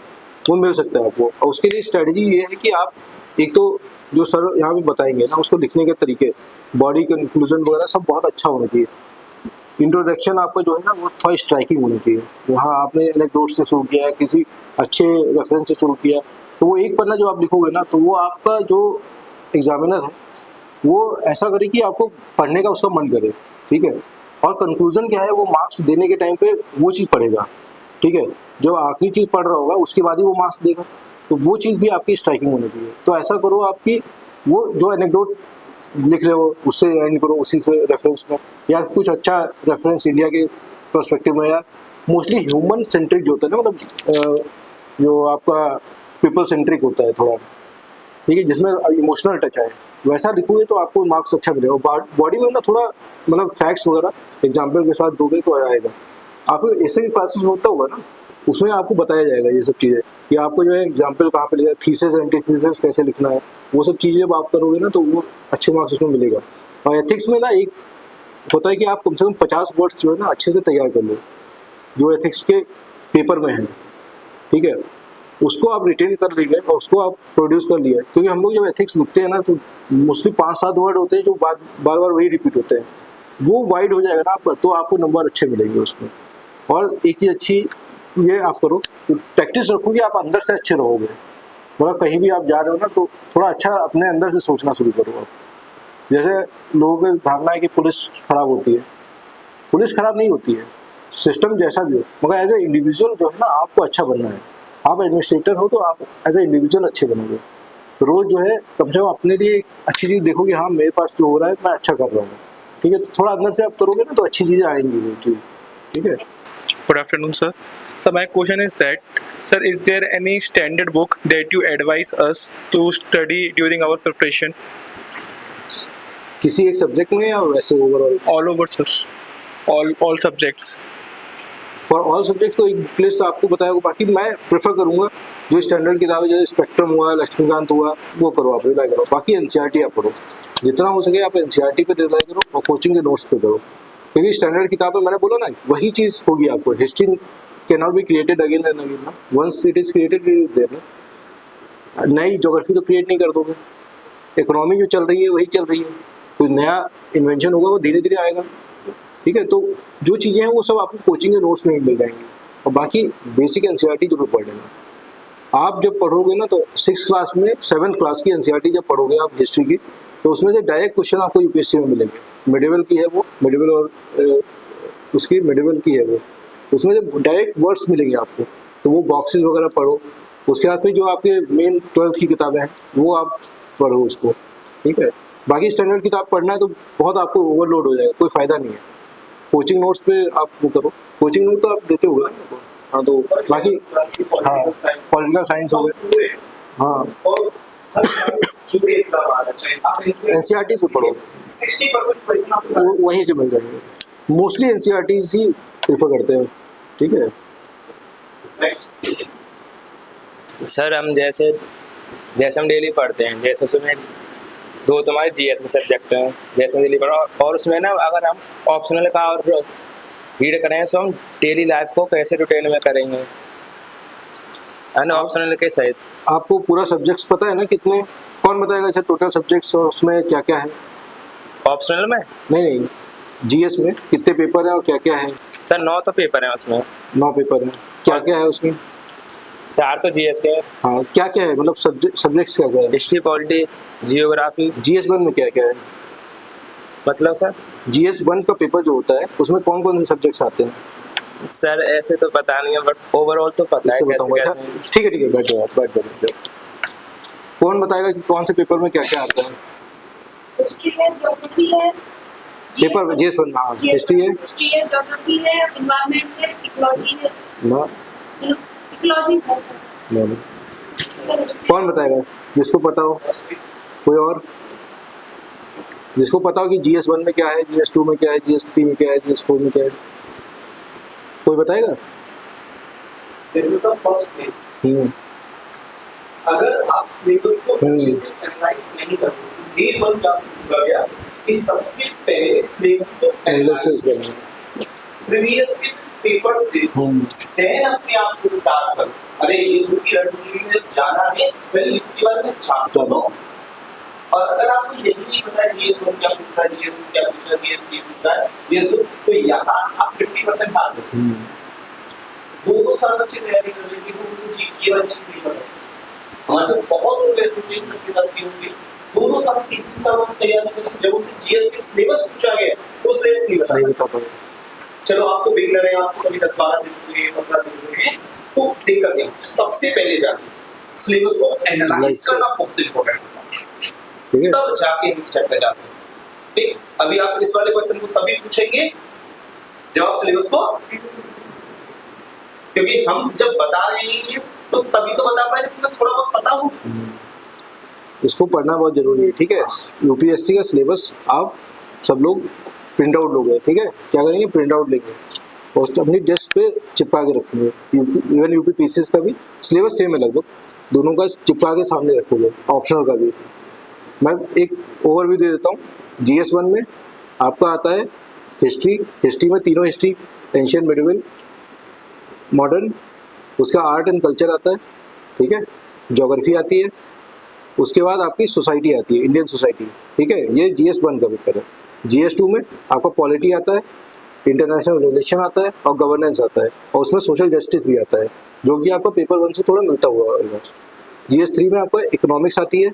वो मिल सकता है आपको। और उसके लिए स्ट्रेटजी ये है कि आप एक तो जो सर यहाँ पे बताएंगे ना, उसको लिखने के तरीके, बॉडी कंक्लूजन वगैरह सब बहुत अच्छा होना चाहिए। इंट्रोडक्शन आपका जो है ना, वो थोड़ा स्ट्राइकिंग होना चाहिए। वहाँ आपने एनेक्डोट से शुरू किया है, किसी अच्छे रेफरेंस से शुरू किया, तो वो एक पन्ना जो आप लिखोगे ना, तो वो आपका जो एग्जामिनर है वो ऐसा करे कि आपको पढ़ने का उसका मन करे, ठीक है। और कंक्लूजन क्या है, वो मार्क्स देने के टाइम पे वो चीज़ पढ़ेगा, ठीक है। जब आखिरी चीज़ पढ़ रहा होगा उसके बाद ही वो मार्क्स देगा, तो वो चीज़ भी आपकी स्ट्राइकिंग होनी चाहिए। तो ऐसा करो आपकी वो जो एनेक्डोट लिख रहे हो उससे एंड करो, उसी से रेफरेंस में, या कुछ अच्छा रेफरेंस इंडिया के पर्सपेक्टिव में, या मोस्टली ह्यूमन सेंट्रिक जो होता है ना, मतलब जो आपका पीपल सेंट्रिक होता है थोड़ा, ठीक है, जिसमें इमोशनल टच आए, वैसा लिखोगे तो आपको मार्क्स अच्छा मिलेगा। बॉडी में ना थोड़ा मतलब फैक्ट्स वगैरह एग्जाम्पल के साथ दोगे तो आएगा। आपको ऐसे क्लासेस होता होगा ना, उसमें आपको बताया जाएगा ये सब चीज़ें, कि आपको जो है एग्जाम्पल कहाँ पे लिखा है, थीसिस एंटीथीसिस कैसे लिखना है, वो सब चीज़ें जब आप करोगे ना तो वो अच्छे मार्क्स उसमें मिलेगा। और एथिक्स में ना एक होता है कि आप कम से कम 50 वर्ड्स जो है ना अच्छे से तैयार कर लो, जो एथिक्स के पेपर में है, ठीक है, उसको आप रिटेन कर लीजिए और उसको आप प्रोड्यूस कर लिया। क्योंकि हम लोग जब एथिक्स लिखते हैं ना, तो मोस्टली 5-7 वर्ड होते हैं जो बार बार वही रिपीट होते हैं, वो वाइड हो जाएगा ना आपका, तो आपको नंबर अच्छे मिलेंगे उसमें। और एक चीज़ अच्छी ये आप करो, प्रैक्टिस रखोगे, आप अंदर से अच्छे रहोगे। मतलब कहीं भी आप जा रहे हो ना, तो थोड़ा अच्छा अपने अंदर से सोचना शुरू करो आप। जैसे लोगों की धारणा है कि पुलिस खराब होती है, पुलिस खराब नहीं होती है, सिस्टम जैसा भी हो, मगर एज ए इंडिविजुअल जो है ना, आपको अच्छा बनना है। आप एडमिनिस्ट्रेटर हो तो आप एज ए इंडिविजुअल अच्छे बनोगे। रोज जो है कम से कम अपने लिए एक अच्छी चीज़ देखो कि हाँ मेरे पास जो हो रहा है मैं अच्छा कर रहा हूँ, ठीक है। तो थोड़ा अंदर से आप करोगे ना तो अच्छी चीज़ें आएंगी वो चीज़, ठीक है। Good afternoon, sir. So my question is that, sir, is there any standard book that you advise us to study during our preparation? किसी एक सब्जेक्ट में या वैसे overall? All over, sir. All subjects. For all subjects तो एक place तो आपको बताया होगा। बाकी मैं प्रेफर करूँगा जो स्टैंडर्ड किताबें, जैसे स्पेक्ट्रम हुआ, लक्ष्मीकांत हुआ, वो करो आप, रिलाई करो। बाकी एनसीईआरटी आप पढ़ो, जितना हो सके आप एनसीईआरटी पे रिलाई करो और कोचिंग के नोट्स पे करो। क्योंकि स्टैंडर्ड किताबें मैंने बोला ना, वही चीज़ होगी आपको। History can not be created again and again ना, once it is created it is there ना। नई ज्योग्राफी तो क्रिएट नहीं कर दोगे, इकोनॉमी जो चल रही है वही चल रही है, कोई नया इन्वेंशन होगा वो धीरे धीरे आएगा, ठीक है। तो जो चीज़ें हैं वो सब आपको कोचिंग के नोट्स में ही मिल जाएंगी। और बाकी बेसिक एनसीईआरटी जरूर पढ़ लेना। आप जब पढ़ोगे ना तो 6th क्लास में 7th क्लास की एनसीईआरटी जब पढ़ोगे आप हिस्ट्री की, तो उसमें से डायरेक्ट क्वेश्चन आपको यूपीएससी में मिलेंगे। मिडिवल की है वो, मिडिवल और उसकी मिडिवल की है वो, उसमें से डायरेक्ट वर्ड्स मिलेंगे आपको, तो वो बॉक्सेस वगैरह पढ़ो। उसके बाद में जो आपके मेन 12th की किताबें हैं वो आप पढ़ो उसको, ठीक है। बाकी स्टैंडर्ड किताब पढ़ना है तो बहुत आपको ओवरलोड हो जाएगा, कोई फ़ायदा नहीं है। कोचिंग नोट्स पे आप वो करो, कोचिंग नोट तो आप देते हो ना। हाँ, तो बाकी हाँ पॉलिटिकल साइंस हो गए, हाँ एनसीईआरटी पे पढ़ो, 60% वहीं से मिल जाएंगे। मोस्टली एनसीईआरटी ही प्रेफर करते हैं, ठीक है। सर हम जैसे हम डेली पढ़ते हैं, जैसे उसमें 2 तुम्हारे जीएस में सब्जेक्ट हैं, जैसे हम डेली पढ़ो, और उसमें ना अगर हम ऑप्शनल का और रीड करें तो हम डेली लाइफ को कैसे रूटीन में करेंगे, ऑप्शनल के सहित। आपको पूरा सब्जेक्ट्स पता है ना कितने, कौन बताएगा अच्छा टोटल सब्जेक्ट्स और उसमें क्या क्या है? ऑप्शनल में नहीं, जीएस में कितने पेपर हैं और क्या क्या है? सर 9 तो पेपर हैं उसमें। 9 पेपर हैं, क्या क्या है उसमें? 4 तो जीएस के हैं। हाँ, क्या क्या है मतलब सब्जेक्ट्स क्या क्या है? History, polity, geography. जीएस 1 में क्या क्या है? मतलब सर जीएस 1 का पेपर जो होता है उसमें कौन कौन से सब्जेक्ट्स आते हैं? सर ऐसे तो पता नहीं है, बट ओवरऑल तो पता है इसको कैसे बताऊंगा। कैसे। ठीक है बैठ जाओ, बैठ जाओ। कौन बताएगा कि कौन से पेपर में क्या क्या आता है? हिस्ट्री है, ज्योग्राफी है, पेपर जीएस 1, हाँ हिस्ट्री है, ज्योग्राफी है, एनवायरनमेंट है, इकोलॉजी है, ना इकोलॉजी है ना। सर। कौन बताएगा जिसको पता हो? कोई और? जिसको पता हो कि GS1 में क्या है, GS2 में क्या है, GS3 में क्या है, GS4 में क्या है, कोई बताएगा? This is the first place. अगर आप सिलेबस को अच्छे से एनालाइज नहीं करते, ये वन क्लास में बोला गया कि सबसे पहले सिलेबस को एनालिसिस एनालाइज प्रीवियस के पेपर्स देखो, देन अपने आप को स्टार्ट करो। अरे ये की रणनीति में जाना है, पहले इसके बारे में जान लो। और अगर आपको यही नहीं पता है GS1 क्या पूछता है, GS2 क्या पूछता है, GS3 पूछता है, GS2, तो यहाँ आप 50% हार दो। दो साल अच्छी तैयारी कर लेंगे तो ये अच्छी नहीं पता। हमारे तो बहुत लोग ऐसे हैं सबके साथ की होंगी, 2 साल 3 साल तैयारी करें, जब उनसे GS के सिलेबस पूछा गया तो सिलेबस नहीं बता। चलो आपको बिगनर है, आपको कभी 10-12 दिन हुए, 15 दिन हुए, तो देखकर गया सबसे पहले जाके सिलेबस को एनालाइज करना बहुत इंपॉर्टेंट है, तब जाके इस स्टेप पे जाते हैं। ठीक, अभी आप इस वाले क्वेश्चन को तभी पूछेंगे जब आप सिलेबस को, क्योंकि हम जब बता रहे हैं तो तभी तो बता पाए कि थोड़ा बहुत पता हो। इसको पढ़ना बहुत जरूरी है, ठीक है। यूपीएससी का सिलेबस आप सब लोग प्रिंट आउट लोगे, ठीक है। क्या करेंगे, प्रिंट आउट लेंगे और उसको अपनी डेस्क पे चिपका के रखेंगे। इवन यूपीपीसीएस का भी सिलेबस सेम है लगभग, दोनों का चिपका के सामने रखोगे, ऑप्शनल का भी। मैं एक ओवरव्यू दे देता हूँ। GS1 में आपका आता है हिस्ट्री में तीनों हिस्ट्री, एंशियंट, मिडिवल, मॉडर्न, उसका आर्ट एंड कल्चर आता है, ठीक है। ज्योग्राफी आती है, उसके बाद आपकी सोसाइटी आती है, इंडियन सोसाइटी, ठीक है। ये GS1 का पेपर है। GS2 में आपका पॉलिटी आता है, इंटरनेशनल रिलेशन आता है और गवर्नेंस आता है, और उसमें सोशल जस्टिस भी आता है, जो कि आपका पेपर 1 से थोड़ा मिलता हुआ है। GS3 में आपका इकोनॉमिक्स आती है,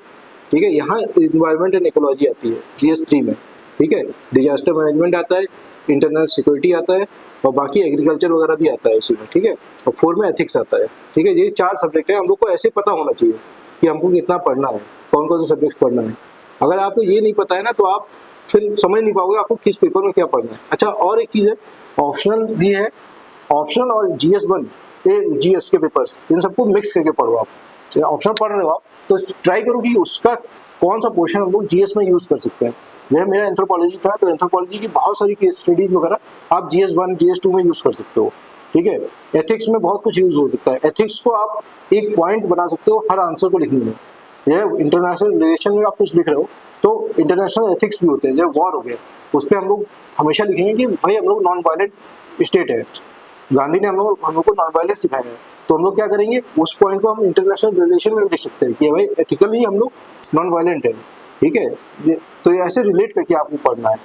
ठीक है। यहाँ इन्वायरमेंट एंड इकोलॉजी आती है GS3 में, ठीक है। डिजास्टर मैनेजमेंट आता है, इंटरनल सिक्योरिटी आता है, और बाकी एग्रीकल्चर वगैरह भी आता है इसी में, ठीक है। और 4 में एथिक्स आता है, ठीक है। ये 4 सब्जेक्ट है। हम लोग को ऐसे पता होना चाहिए कि हमको कितना पढ़ना है, कौन कौन से सब्जेक्ट पढ़ना है। अगर आपको ये नहीं पता है ना, तो आप फिर समझ नहीं पाओगे आपको किस पेपर में क्या पढ़ना है। अच्छा, और एक चीज़ है, ऑप्शनल भी है। ऑप्शनल और GS1 GS के पेपर्स, इन सबको मिक्स करके पढ़ो आप। ऑप्शनल पढ़ रहे हो आप, तो ट्राई करो कि उसका कौन सा पोर्शन हम लोग GS में यूज़ कर सकते हैं। जैसे मेरा एंथ्रोपोलॉजी था, तो एंथ्रोपोलॉजी की बहुत सारी केस स्टडीज वगैरह आप GS1 GS2 में यूज़ कर सकते हो, ठीक है। एथिक्स में बहुत कुछ यूज़ हो सकता है। एथिक्स को आप एक पॉइंट बना सकते हो हर आंसर को लिखने में। यह इंटरनेशनल रिलेशन में आप कुछ लिख रहे हो, तो इंटरनेशनल एथिक्स भी होते हैं। जब वॉर हो गया, उस पर हम लोग हमेशा लिखेंगे कि भाई हम लोग नॉन वायलेंट स्टेट है, गांधी ने हम लोग को नॉन वायलेंस सिखाया है। तो हम लोग क्या करेंगे, उस पॉइंट को हम इंटरनेशनल रिलेशन में लिख सकते हैं कि भाई एथिकली हम लोग नॉन वायलेंट है, ठीक है। तो ये ऐसे रिलेट करके आपको पढ़ना है।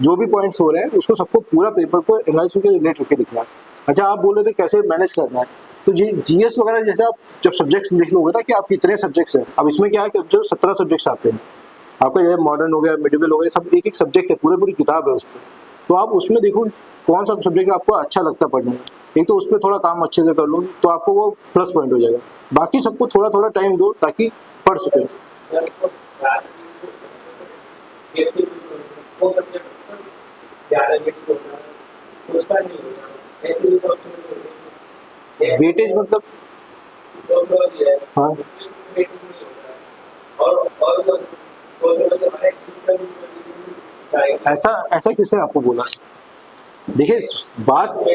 जो भी पॉइंट्स हो रहे हैं उसको सबको पूरा पेपर को एनालाइज करके रिलेट करके लिखना है। अच्छा, आप बोल रहे थे कैसे मैनेज करना है, तो GS वगैरह जैसे आप जब सब्जेक्ट्स लिख लोगे ना कि आप कितने सब्जेक्ट्स हैं। अब इसमें क्या है कि जो 17 सब्जेक्ट्स आते हैं आपका, जैसे मॉडर्न हो गया, मिडिवल हो गया, सब एक एक सब्जेक्ट है, पूरी किताब है उसमें। तो आप उसमें देखो कौन सा सब्जेक्ट आपको अच्छा लगता है पढ़ने में। एक तो उस पर थोड़ा काम अच्छे से कर लो तो आपको वो प्लस पॉइंट हो जाएगा। बाकी सबको थोड़ा थोड़ा टाइम दो ताकि पढ़ सके। वेटेज मतलब हाँ, ऐसा किसने आपको बोला? देखिए, बात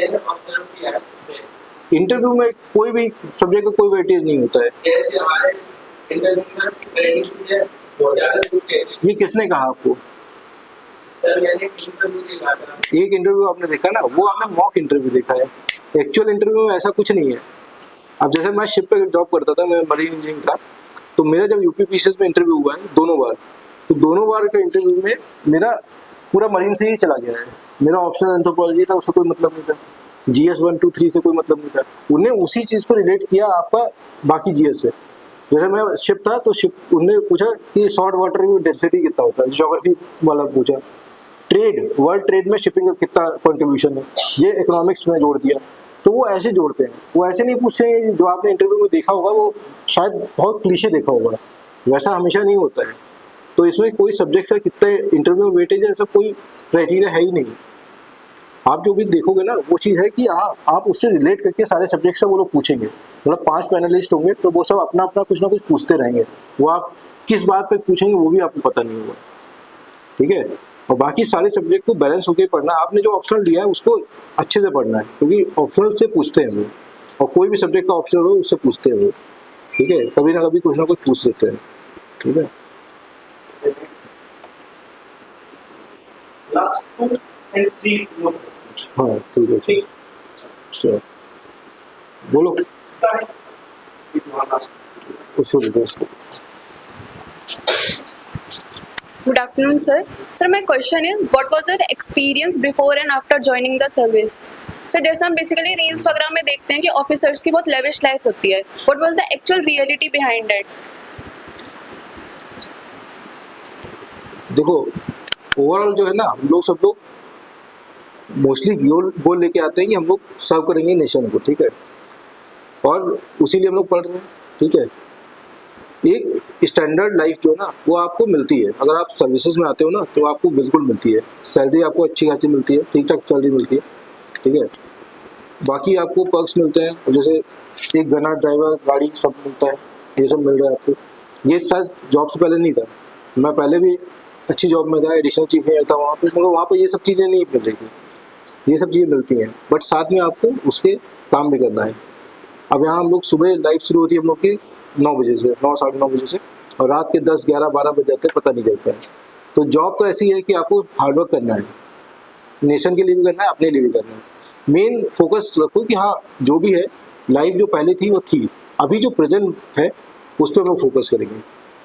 इंटरव्यू में कोई भी सब्जेक्ट का कोई वेटेज नहीं होता है। जैसे हमारे इंटरव्यू में बहुत ज्यादा पूछ के, ये किसने कहा आपको? सर मैंने इंटरव्यू देखा था। एक इंटरव्यू आपने देखा ना, वो आपने मॉक इंटरव्यू देखा है। एक्चुअल इंटरव्यू में ऐसा कुछ नहीं है। अब जैसे मैं शिप पे जॉब करता था, मैं मरीन इंजीनियरिंग था, तो मेरा जब यूपीपीसीएस में इंटरव्यू हुआ है 2 बार, तो 2 बार का इंटरव्यू में मेरा पूरा मरीन से ही चला गया है। मेरा ऑप्शनल एंथ्रोपोलॉजी था, उससे कोई मतलब नहीं था। GS1 2 3 से कोई मतलब नहीं था। उन्हें उसी चीज़ को रिलेट किया आपका बाकी GS से। जैसे मैं शिप था, तो शिप उन्होंने पूछा कि सॉल्ट वाटर की डेंसिटी कितना होता है, ज्योग्राफी वाला पूछा। ट्रेड, वर्ल्ड ट्रेड में शिपिंग का कितना कंट्रीब्यूशन है, ये इकोनॉमिक्स में जोड़ दिया। तो वो ऐसे जोड़ते हैं, वो ऐसे नहीं पूछते हैं जो आपने इंटरव्यू में देखा होगा, वो शायद बहुत क्लीशे देखा होगा, वैसा हमेशा नहीं होता है। तो इसमें कोई सब्जेक्ट का कितने इंटरव्यू में वेटेज है, ऐसा कोई क्राइटेरिया है ही नहीं। आप जो भी देखोगे ना, वो चीज़ है कि आप उससे रिलेट करके सारे सब्जेक्ट से वो लोग पूछेंगे। मतलब 5 पैनलिस्ट होंगे, तो वो सब अपना अपना कुछ ना कुछ पूछते रहेंगे। वो आप किस बात पे पूछेंगे वो भी आपको पता नहीं होगा, ठीक है। और बाकी सारे सब्जेक्ट को बैलेंस होकर पढ़ना है। आपने जो ऑप्शनल लिया है उसको अच्छे से पढ़ना है, क्योंकि ऑप्शनल से पूछते हैं वो, और कोई भी सब्जेक्ट का ऑप्शनल हो उससे पूछते हैं वो, ठीक है। कभी ना कभी कुछ ना कुछ पूछ लेते हैं, ठीक है। Last 2 and 3 more questions. हाँ ठीक है, ठीक. चलो बोलो, Start with one last. उसको देखो उसको। Good afternoon, sir. Sir, my question is, what was your experience before and after joining the service? Sir, जैसे हम बेसिकली रील्स वगैरह में देखते हैं कि ऑफिसर्स की बहुत लेविश लाइफ होती है. What was the actual reality behind it? देखो ओवरऑल जो है ना, हम लोग सब लोग मोस्टली गोल लेके आते हैं कि हम लोग सर्व करेंगे नेशन को, ठीक है। और उसी लिए हम लोग पढ़ रहे हैं, ठीक है। एक स्टैंडर्ड लाइफ जो है ना वो आपको मिलती है, अगर आप सर्विसेज में आते हो ना तो आपको बिल्कुल मिलती है। सैलरी आपको अच्छी खासी मिलती है, ठीक ठाक सैलरी मिलती है, ठीक है। बाकी आपको पर्क्स मिलते हैं, जैसे एक गनर, ड्राइवर, गाड़ी सब मिलता है, ये सब मिल रहा है आपको। ये शायद जॉब से पहले नहीं था, मैं पहले भी अच्छी जॉब में था, एडिशनल चीफ इंजीनियर था वहाँ पे, मगर वहाँ पे ये सब चीज़ें नहीं मिल रही थी। ये सब चीज़ें मिलती हैं, बट साथ में आपको उसके काम भी करना है। अब यहाँ हम लोग सुबह लाइफ शुरू होती है हम लोग की 9 बजे से, 9 साढ़े 9 बजे से, और रात के 10, 11, 12 बज जाते हैं, पता नहीं चलता है। तो जॉब तो ऐसी है कि आपको हार्डवर्क करना है, नेशन के लिए भी करना है, अपने लिए भी करना है। मेन फोकस रखो कि हाँ जो भी है लाइफ जो पहले थी वो थी, अभी जो प्रेजेंट है उस पर हम लोग फोकस करेंगे।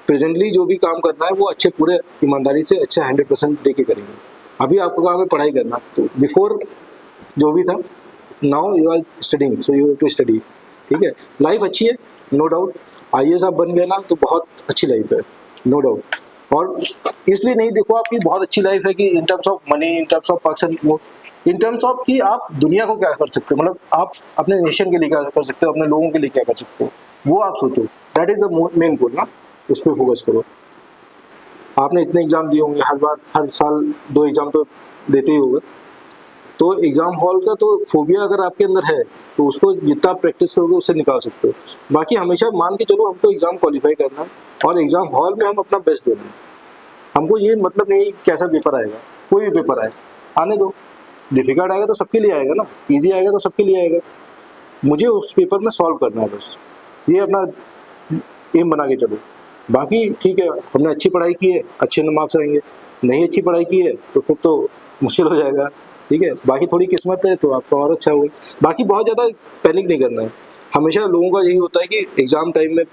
प्रेजेंटली जो भी काम करना है वो अच्छे पूरे ईमानदारी से अच्छा 100% दे के करेंगे। अभी आपको काम है पढ़ाई करना, तो बिफोर जो भी था, now you are studying, so you have to study, ठीक है। लाइफ अच्छी है, नो डाउट। IAS आप बन गए ना तो बहुत अच्छी लाइफ है, नो डाउट। और इसलिए नहीं देखो आपकी बहुत अच्छी लाइफ है कि in terms of money, in terms of person, in terms of कि आप दुनिया को क्या कर सकते हो, मतलब आप अपने नेशन के लिए क्या कर सकते हो, अपने लोगों के लिए क्या कर सकते हो, वो आप सोचो। That is the main goal ना, उस पर फोकस करो। आपने इतने एग्जाम दिए होंगे, हर बार हर साल 2 एग्जाम तो देते ही होंगे, तो एग्ज़ाम हॉल का तो फोबिया अगर आपके अंदर है तो उसको जितना प्रैक्टिस करोगे उससे निकाल सकते हो। बाकी हमेशा मान के चलो हमको एग्ज़ाम क्वालिफाई करना है और एग्ज़ाम हॉल में हम अपना बेस्ट देना है। हमको ये मतलब नहीं कैसा पेपर आएगा, कोई भी पेपर आए आने दो। डिफिकल्ट आएगा तो सबके लिए आएगा ना, ईजी आएगा तो सबके लिए आएगा। मुझे उस पेपर में सॉल्व करना है बस, ये अपना एम बना के चलो। बाकी ठीक है, हमने अच्छी पढ़ाई की है, अच्छे मार्क्स आएंगे। नहीं अच्छी पढ़ाई की है तो फिर तो मुश्किल हो जाएगा, ठीक है। बाकी थोड़ी किस्मत है तो आपका और अच्छा होगा। बाकी बहुत ज़्यादा पैनिक नहीं करना है। हमेशा लोगों का यही होता है कि एग्ज़ाम टाइम में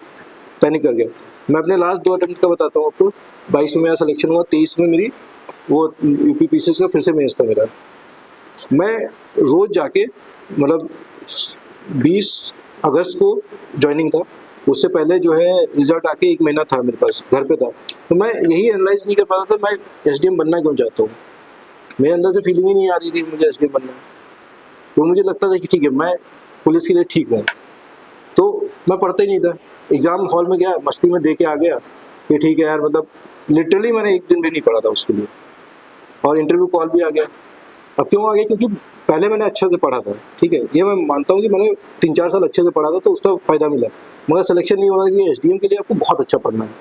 पैनिक कर गया। मैं अपने लास्ट 2 अटेम्प्ट का बताता हूँ आपको। 22 में मेरा सिलेक्शन हुआ, 23 में मेरी वो UPPCS का फिर से मेंस था मेरा। मैं रोज़ जाके मतलब 20 अगस्त को ज्वाइनिंग था, उससे पहले जो है रिजल्ट आके 1 महीना था मेरे पास, घर पे था। तो मैं यही एनालाइज नहीं कर पाता था मैं SDM बनना क्यों चाहता हूँ। मेरे अंदर से फीलिंग ही नहीं आ रही थी मुझे SDM बनना है। तो मुझे लगता था कि ठीक है मैं पुलिस के लिए ठीक हूँ, तो मैं पढ़ता ही नहीं था। एग्ज़ाम हॉल में गया, मस्ती में दे के आ गया कि ठीक है यार, मतलब लिटरली मैंने 1 दिन भी नहीं पढ़ा था उसके लिए, और इंटरव्यू कॉल भी आ गया। अब क्यों आ गया? क्योंकि पहले मैंने अच्छे से पढ़ा था, ठीक है। ये मैं मानता हूँ कि मैंने 3-4 साल अच्छे से पढ़ा था तो उसका फ़ायदा मिला, मगर सिलेक्शन नहीं होना कि SDM के लिए आपको बहुत अच्छा पढ़ना है,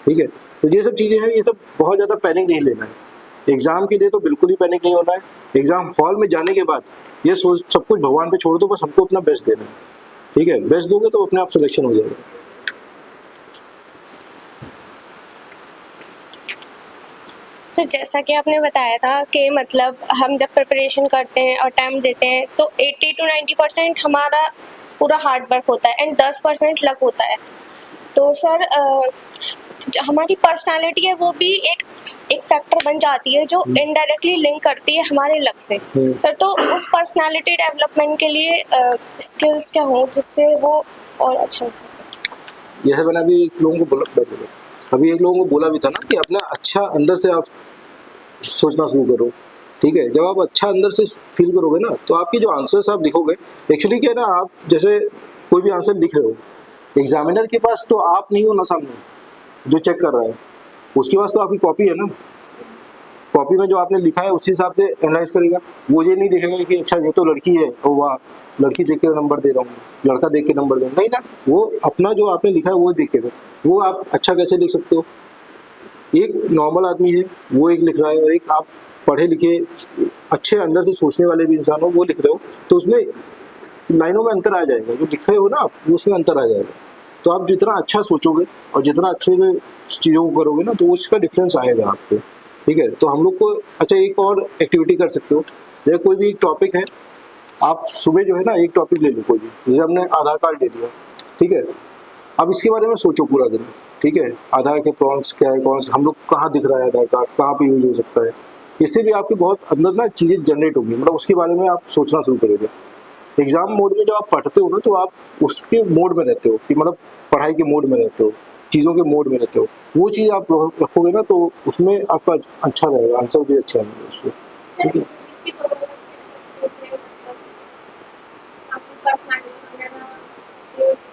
ठीक है। तो ये सब चीज़ें हैं, ये सब बहुत ज़्यादा पैनिक नहीं लेना है। एग्ज़ाम के लिए तो बिल्कुल ही पैनिक नहीं होना है। एग्ज़ाम हॉल में जाने के बाद ये सोच सब कुछ भगवान पे छोड़ दो, बस हमको अपना बेस्ट देना है, ठीक है। बेस्ट दोगे तो अपने आप सिलेक्शन हो जाएगा। सर जैसा कि आपने बताया था कि मतलब हम जब प्रिपरेशन करते हैं और टाइम देते हैं तो 80 to 90% हमारा पूरा हार्ड वर्क होता है एंड 10% लक होता है। तो सर जो हमारी पर्सनालिटी है वो भी एक फैक्टर बन जाती है जो इनडायरेक्टली लिंक करती है हमारे लक से। सर तो उस पर्सनालिटी डेवलपमेंट के लिए स्किल्स क्या हो जिससे वो और अच्छा हो सके? जैसे मैंने अभी एक लोगों को बोला भी था ना कि अपना अच्छा अंदर से आप सोचना शुरू करो, ठीक है। जब आप अच्छा अंदर से फील करोगे ना तो आपके जो आंसर्स आप लिखोगे, एक्चुअली क्या है ना, आप जैसे कोई भी आंसर लिख रहे हो, एग्जामिनर के पास तो आप नहीं हो ना सामने जो चेक कर रहा है, उसके पास तो आपकी कॉपी है ना। कॉपी में जो आपने लिखा है उसी हिसाब से एनालाइज करेगा। वो ये नहीं देखेगा कि अच्छा ये तो लड़की है, ओ वाह लड़की देख के नंबर दे रहा हूँ, लड़का देख के नंबर दे, नहीं ना। वो अपना जो आपने लिखा है वो देख के दे, वो आप अच्छा कैसे लिख सकते हो, एक नॉर्मल आदमी है वो एक लिख रहा है, और एक आप पढ़े लिखे अच्छे अंदर से सोचने वाले भी इंसान हो वो लिख रहे हो, तो उसमें लाइनों में अंतर आ जाएगा। जो लिखे हो ना आप, वो उसमें अंतर आ जाएगा। तो आप जितना अच्छा सोचोगे और जितना अच्छे से चीज़ों को करोगे ना, तो उसका डिफरेंस आएगा आपको। ठीक है, तो हम लोग को अच्छा एक और एक्टिविटी कर सकते हो। जैसे कोई भी एक टॉपिक है, आप सुबह जो है ना एक टॉपिक ले लो कोई भी, जैसे हमने आधार कार्ड ले लिया, ठीक है, अब इसके बारे में सोचो पूरा दिन। ठीक है, आधार के प्रॉन्स क्या है, कौन से हम लोग कहाँ दिख रहा है आधार कार्ड, कहाँ पे यूज हो सकता है। इससे भी आपकी बहुत अंदर ना चीज़ें जनरेट होंगी, मतलब उसके बारे में आप सोचना शुरू करोगे। एग्जाम मोड में जब आप पढ़ते हो ना, तो आप उसके मोड में रहते हो कि मतलब पढ़ाई के मोड में रहते हो, चीज़ों के मोड में रहते हो। वो चीज़ आप रखोगे ना, तो उसमें आपका अच्छा रहेगा, आंसर भी अच्छा आएगा उससे। ठीक है,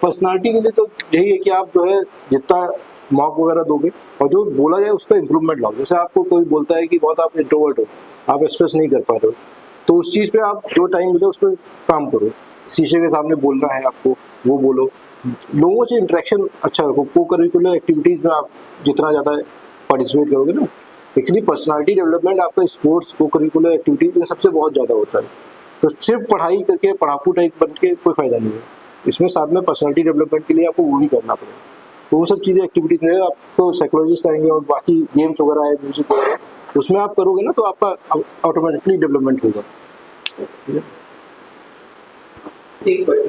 पर्सनालिटी के लिए तो यही है कि आप जो है जितना मॉक वगैरह दोगे और जो बोला जाए उसका इम्प्रूवमेंट लाओ। जैसे आपको कोई बोलता है कि बहुत आप इंट्रोवर्ट हो, आप एक्सप्रेस नहीं कर पा रहे हो, तो उस चीज़ पे आप जो टाइम मिले उस पर काम करो। शीशे के सामने बोलना है आपको, वो बोलो। लोगों से इंटरेक्शन अच्छा रखो। को करिकुलर एक्टिविटीज़ में आप जितना ज़्यादा पार्टिसिपेट करोगे ना, एक्चुअली पर्सनालिटी डेवलपमेंट आपका स्पोर्ट्स, को करिकुलर एक्टिविटीज इन सबसे बहुत ज़्यादा होता है। तो सिर्फ पढ़ाई करके पढ़ाकू टाइप बन के कोई फ़ायदा नहीं है, इसमें साथ में पर्सनालिटी डेवलपमेंट के लिए आपको वो भी करना पड़ेगा। तो वो सब चीज़ें एक्टिविटीज में आपको साइकोलॉजिस्ट आएंगे और बाकी गेम्स वगैरह है, म्यूजिक वगैरह, उसमें आप करोगे ना तो आपका ऑटोमेटिकली डेवलपमेंट होगा।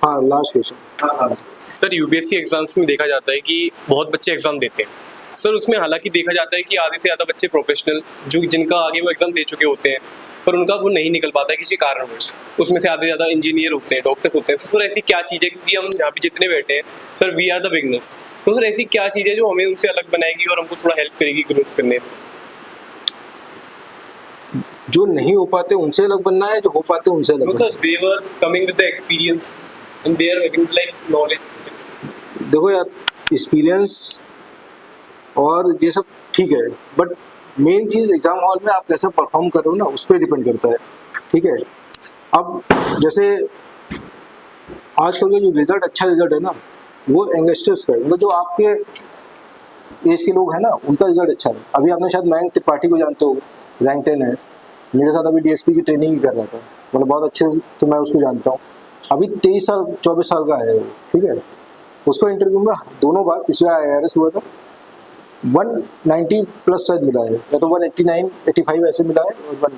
हाँ, last question. Sir UPSC exams में देखा जाता है कि बहुत बच्चे एग्जाम देते हैं सर, उसमें हालांकि देखा जाता है कि आधे से ज़्यादा बच्चे प्रोफेशनल जो जिनका आगे वो एग्जाम दे चुके होते हैं, पर उनका वो नहीं निकल पाता है किसी कारणवश। उसमें से आधे ज़्यादा इंजीनियर होते हैं, डॉक्टर्स होते हैं। तो सर ऐसी क्या चीज़ है, क्योंकि हम यहाँ पे जितने बैठे हैं sir we are the beginners, तो सर ऐसी क्या चीज़ है जो हमें उनसे अलग बनाएगी और हमको थोड़ा हेल्प करेगी ग्रोथ करने में? जो नहीं हो पाते उनसे अलग बनना है, जो हो पाते उनसे अलग No, बनना sir, they were coming with the experience and they are having like knowledge. है। देखो यार, एक्सपीरियंस और ये सब ठीक है, but main cheese exam hall में आप कैसे परफॉर्म कर रहे हो ना, उस पर डिपेंड करता है। ठीक है, अब जैसे आजकल का जो रिजल्ट, अच्छा रिजल्ट है ना, वो यंगस्टर्स का है। मतलब जो आपके एज के लोग हैं ना, उनका रिजल्ट अच्छा है। अभी आपने शायद मयंक त्रिपाठी को जानते हो, रैंक 10 है, मेरे साथ अभी डीएसपी की ट्रेनिंग ही कर रहा था, मतलब बहुत अच्छे से मैं उसको जानता हूँ। अभी 23 साल 24 साल का है वो। ठीक है, उसको इंटरव्यू में दोनों बार, पिछला IRS हुआ था, 190 प्लस शायद मिला है, या तो 189 85 ऐसे मिला है। और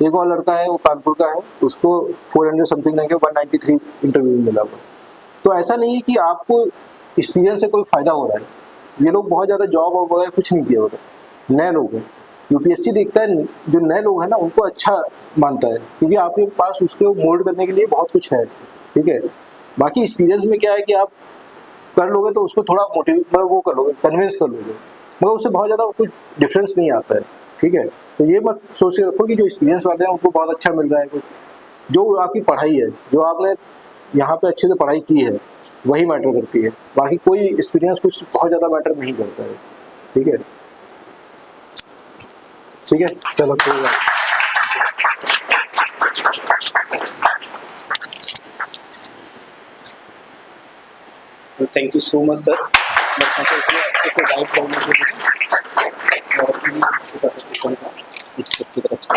एक और लड़का है, वो कानपुर का है, उसको 400 समथिंग नहीं, 193 इंटरव्यू में मिला हुआ। तो ऐसा नहीं है कि आपको एक्सपीरियंस से कोई फ़ायदा हो रहा है। ये लोग बहुत ज़्यादा जॉब वगैरह कुछ नहीं किया होता, नए लोग हैं। यूपीएससी देखता है जो नए लोग हैं ना, उनको अच्छा मानता है, क्योंकि आपके पास उसको मोल्ड करने के लिए बहुत कुछ है। ठीक है, बाकी एक्सपीरियंस में क्या है कि आप कर लोगे तो उसको थोड़ा मोटिवेट, मतलब वो कर लोगे, कन्विंस कर लोगे, मगर उससे बहुत ज़्यादा कुछ डिफरेंस नहीं आता है। ठीक है, तो ये मत सोच के रखो कि जो एक्सपीरियंस वाले हैं उनको बहुत अच्छा मिल रहा है कुछ। जो आपकी पढ़ाई है, जो आपने यहाँ पे अच्छे से पढ़ाई की है, वही मैटर करती है। बाकी कोई एक्सपीरियंस कुछ बहुत ज़्यादा मैटर नहीं करता है। ठीक है, ठीक है, चलो कोई बात। Thank you so much sir, अच्छे से गाइड करने के लिए और की तरफ से